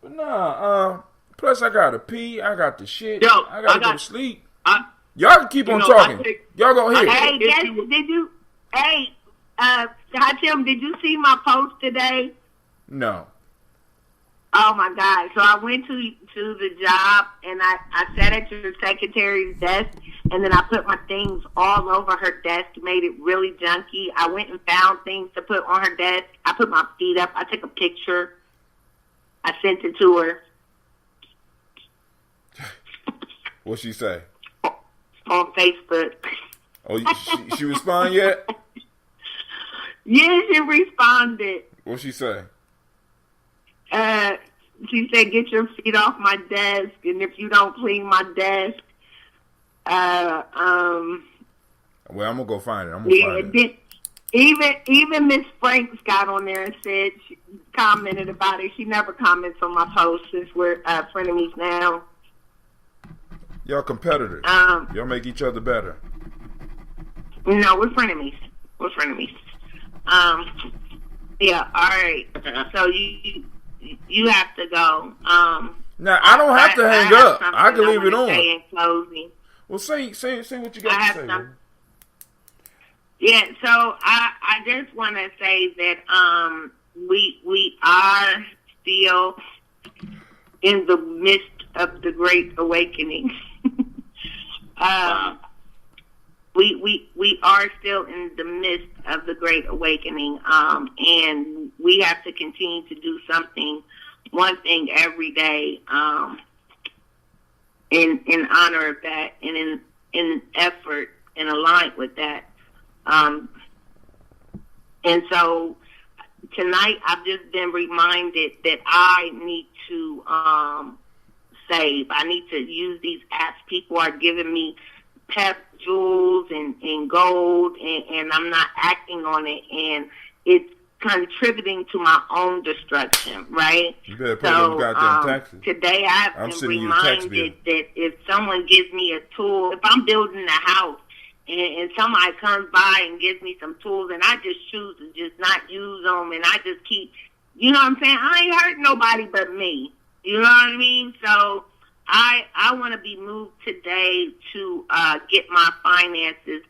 But nah, plus I gotta pee. I got the shit. Yo, I gotta go to sleep. Y'all can keep on know, talking. Y'all go ahead. Hey, Tim, did you see my post today? No. Oh my God! So I went to the job and I sat at your secretary's desk and then I put my things all over her desk, made it really junky. I went and found things to put on her desk. I put my feet up. I took a picture. I sent it to her. What'd she say? On Facebook. Oh, she respond yet? Yeah, she responded. What'd she say? She said, "Get your feet off my desk, and if you don't clean my desk, well, I'm gonna go find it. Even Miss Franks got on there and said she commented about it. She never comments on my posts since we're frenemies now. Y'all competitors. Y'all make each other better. No, we're frenemies. Yeah. All right. So you have to go. Now I don't have to hang up. I can leave it on. Say in closing. Well, say what you got to say. Yeah. So I just want to say that we are still in the midst of the Great Awakening. We are still in the midst of the Great Awakening, and we have to continue to do one thing every day, in honor of that, and in effort and aligned with that. And so tonight I've just been reminded that I need to save. I need to use these apps. People are giving me pep jewels and gold, and I'm not acting on it, and it's contributing to my own destruction, right? You better pay them goddamn taxes. Today I've been reminded that if someone gives me a tool, if I'm building a house and somebody comes by and gives me some tools and I just choose to just not use them and I just keep, you know what I'm saying? I ain't hurt nobody but me. You know what I mean? So I want to be moved today to get my finances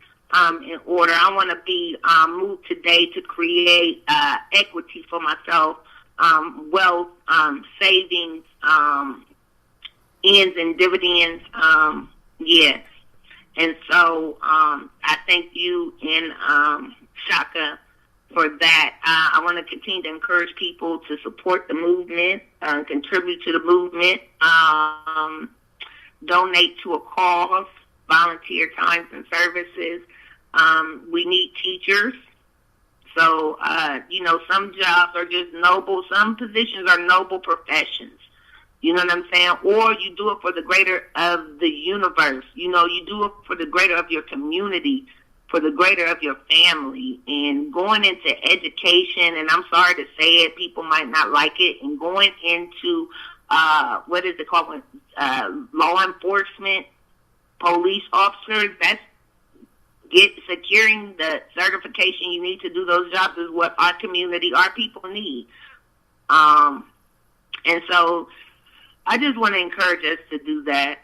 in order. I want to be moved today to create equity for myself, wealth, savings, ends and dividends. Yes. And so I thank you and Shaka, for that. I want to continue to encourage people to support the movement, contribute to the movement, donate to a cause, volunteer times and services. We need teachers. So, some jobs are just noble. Some positions are noble professions. You know what I'm saying? Or you do it for the greater of the universe. You do it for the greater of your community, for the greater of your family. And going into education, and I'm sorry to say it, people might not like it, and going into, what is it called? Law enforcement, police officers, securing the certification you need to do those jobs is what our community, our people need. And so I just want to encourage us to do that,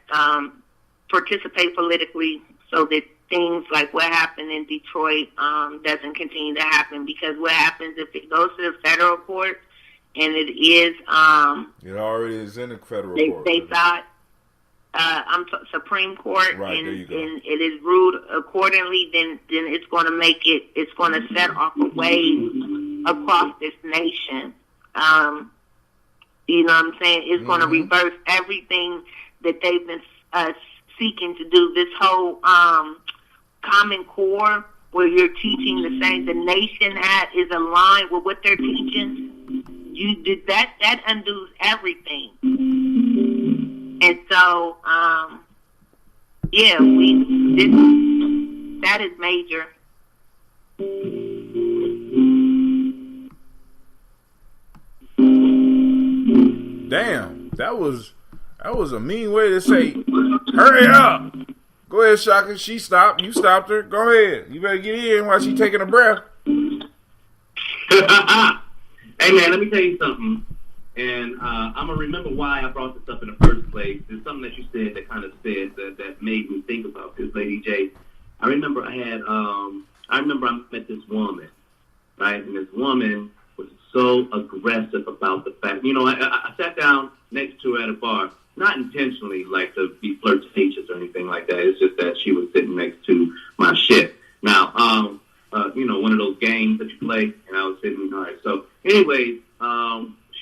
participate politically so that things like what happened in Detroit doesn't continue to happen, because what happens if it goes to the federal court and it is... it already is in the federal court. They thought... Supreme Court, right, and it is ruled accordingly, then it's going to it's going to set off a wave across this nation. You know what I'm saying? It's going to reverse everything that they've been seeking to do. This whole Common Core, where you're teaching the same, the nation is aligned with what they're teaching. You did that undoes everything. And so, that is major. Damn, that was a mean way to say, hurry up. Go ahead, Shaka. She stopped. You stopped her. Go ahead. You better get in while she's taking a breath. Hey, man, let me tell you something. And I'm going to remember why I brought this up in the first place. There's something that you said that kind of said that made me think about this, Lady J. I remember I met this woman, right? And this woman was so aggressive about the fact, I sat down next to her at a bar, not intentionally like to be flirtatious or anything like that. It's just that she was sitting next to my shit. Now, one of those games that you play, and I was sitting, all right. So anyways,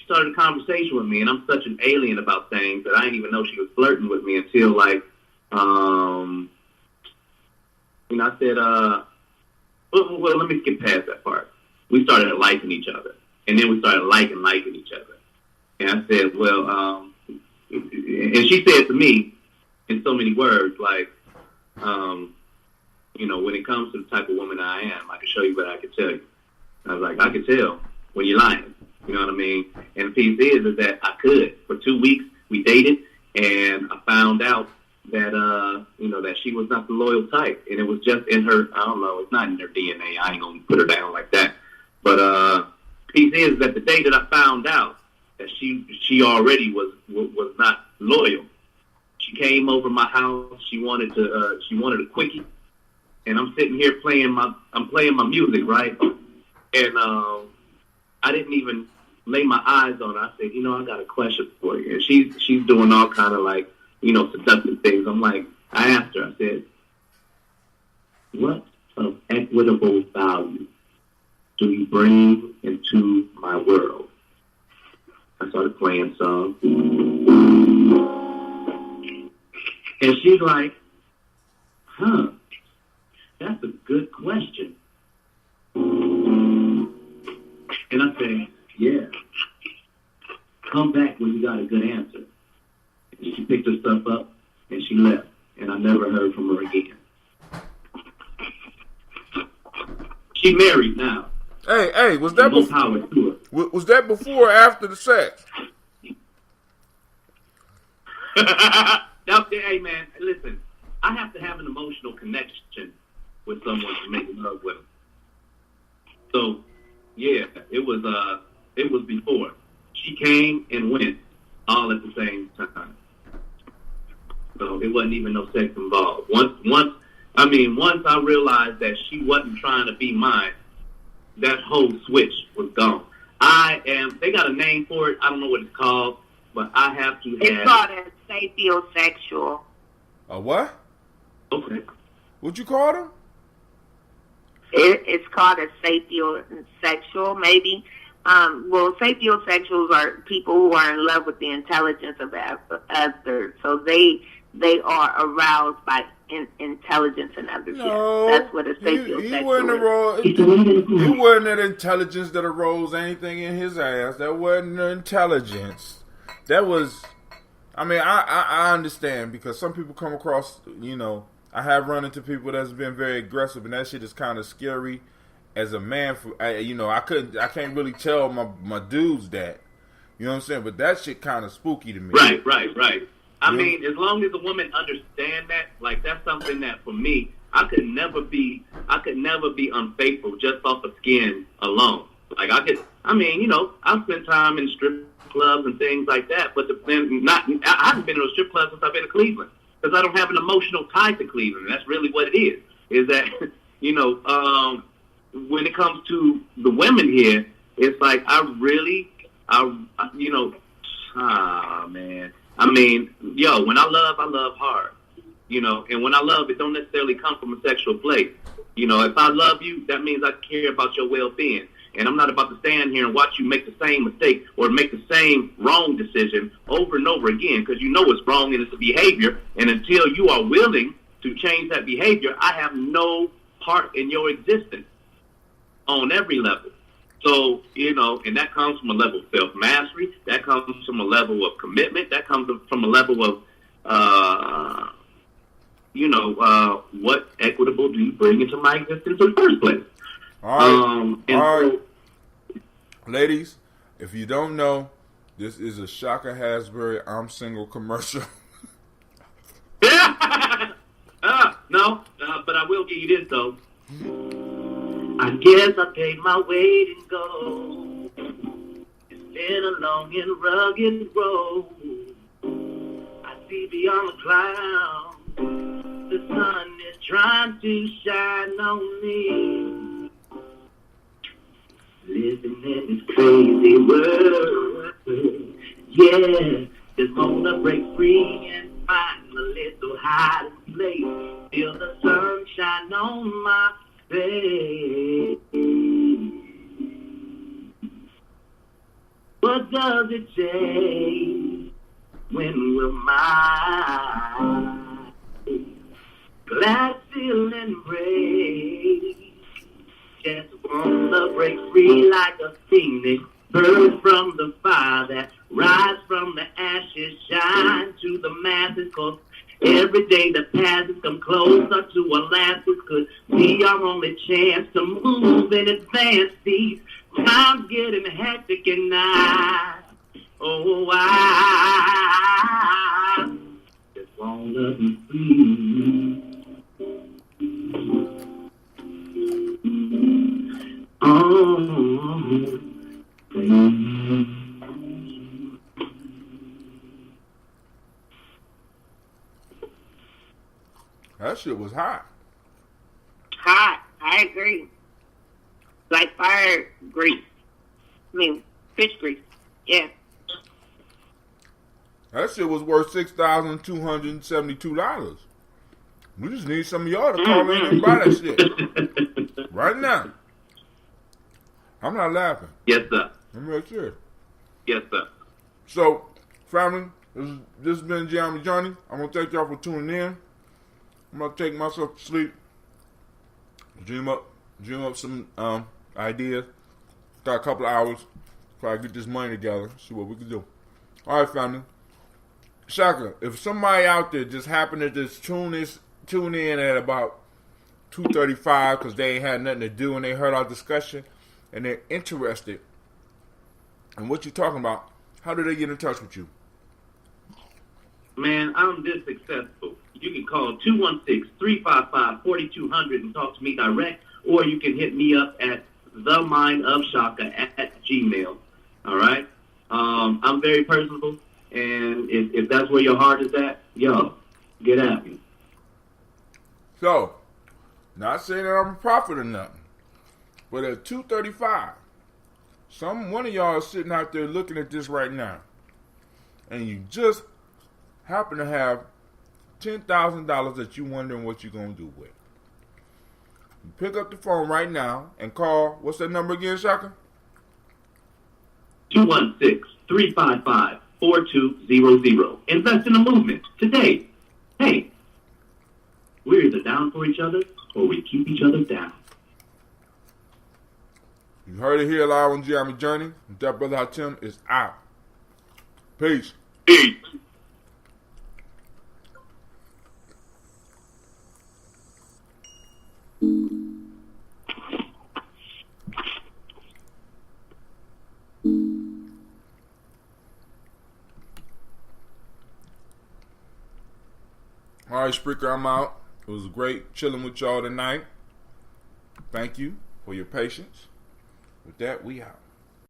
started a conversation with me, and I'm such an alien about things that I didn't even know she was flirting with me until, I said, well, let me skip past that part. We started liking each other, and then we started liking each other. And I said, well, and she said to me in so many words, like, when it comes to the type of woman I am, I can show you what I can tell you. And I was like, I can tell when you're lying. You know what I mean? And the piece is that I could. For 2 weeks, we dated, and I found out that, that she was not the loyal type. And it was just in her, I don't know, it's not in her DNA. I ain't going to put her down like that. But piece is that the day that I found out that she already was not loyal, she came over my house. She wanted a quickie. And I'm sitting here playing my music, right? And I didn't even lay my eyes on her. I said, I got a question for you. And she's doing all kind of seductive things. I'm like, I asked her, I said, what of equitable value do you bring into my world? I started playing some. And she's like, that's a good question. And I said, yeah. Come back when you got a good answer. And she picked her stuff up and she left. And I never heard from her again. She married now. Hey, was that before? Was that before or after the sex? Hey, man, listen. I have to have an emotional connection with someone to make love with them. So, yeah, it was before. She came and went all at the same time. So it wasn't even no sex involved. Once I realized that she wasn't trying to be mine, that whole switch was gone. They got a name for it. I don't know what it's called, but I have to have. It's called a sapiosexual. A what? Okay. What'd you call them? It's called a sapiosexual, maybe. Sapiosexuals are people who are in love with the intelligence of others. So they are aroused by intelligence in others. No, That's what a sapiosexual he wasn't is. He wasn't that intelligence that arose anything in his ass. That wasn't the intelligence. That was, I mean, I understand because some people come across, I have run into people that's been very aggressive, and that shit is kind of scary. As a man, I can't really tell my dudes that, you know what I'm saying. But that shit kind of spooky to me. Right. I mean, as long as a woman understand that, like that's something that for me, I could never be unfaithful just off of skin alone. Like I spent time in strip clubs and things like that, but I haven't been to a strip club since I've been to Cleveland because I don't have an emotional tie to Cleveland. That's really what it is. Is that when it comes to the women here, it's like man. I mean, when I love hard, and when I love, it don't necessarily come from a sexual place. If I love you, that means I care about your well-being. And I'm not about to stand here and watch you make the same mistake or make the same wrong decision over and over again because you know it's wrong and it's a behavior. And until you are willing to change that behavior, I have no part in your existence on every level. So, and that comes from a level of self-mastery. That comes from a level of commitment. That comes from a level of, what equitable do you bring into my existence in the first place? All right. Ladies, if you don't know, this is a Shaka Hasbury I'm Single commercial. No, but I will give you this, though. I guess I paid my weight in gold. It's been a long and rugged road. I see beyond the clouds. The sun is trying to shine on me. Living in this crazy world. Yeah, just wanna break free and find a little hiding place. Feel the sunshine on my face. What does it take? When will my glass ceiling break? Just wanna break free like a phoenix, burn from the fire that rise from the ashes, shine to the masses, 'cause every day that passes come closer to our last. Could be our only chance to move and advance. These times getting hectic and I just wanna be free. That shit was hot. Hot. I agree. Like fire grease. Fish grease. Yeah. That shit was worth $6,272. We just need some of y'all to call in and buy that shit right now. I'm not laughing. Yes, sir. I'm real serious. Yes, sir. So, family, this has been Gye-Nyame Johnny. I'm gonna thank y'all for tuning in. I'm gonna take myself to sleep. Dream up some ideas. Got a couple of hours before I get this money together. See what we can do. All right, family. Shaka, if somebody out there just happened to just tune in at about 2:35 because they ain't had nothing to do and they heard our discussion and they're interested in what you're talking about, how do they get in touch with you? Man, I'm this successful. You can call 216-355-4200 and talk to me direct, or you can hit me up at themindofshaka@gmail. All right? I'm very personable, and if that's where your heart is at, get at me. So, not saying that I'm a prophet or nothing, but at 2:35, one of y'all is sitting out there looking at this right now, and you just happen to have $10,000 that you're wondering what you're going to do with. Pick up the phone right now and call. What's that number again, Shaka? 216-355-4200. Invest in a movement today. Hey, we're either down for each other or we keep each other down. You heard it here live on Gye-Nyame Journey. That brother Hatim is out. Peace. Peace. All right, Spreaker, I'm out. It was great chilling with y'all tonight. Thank you for your patience. With that, we out.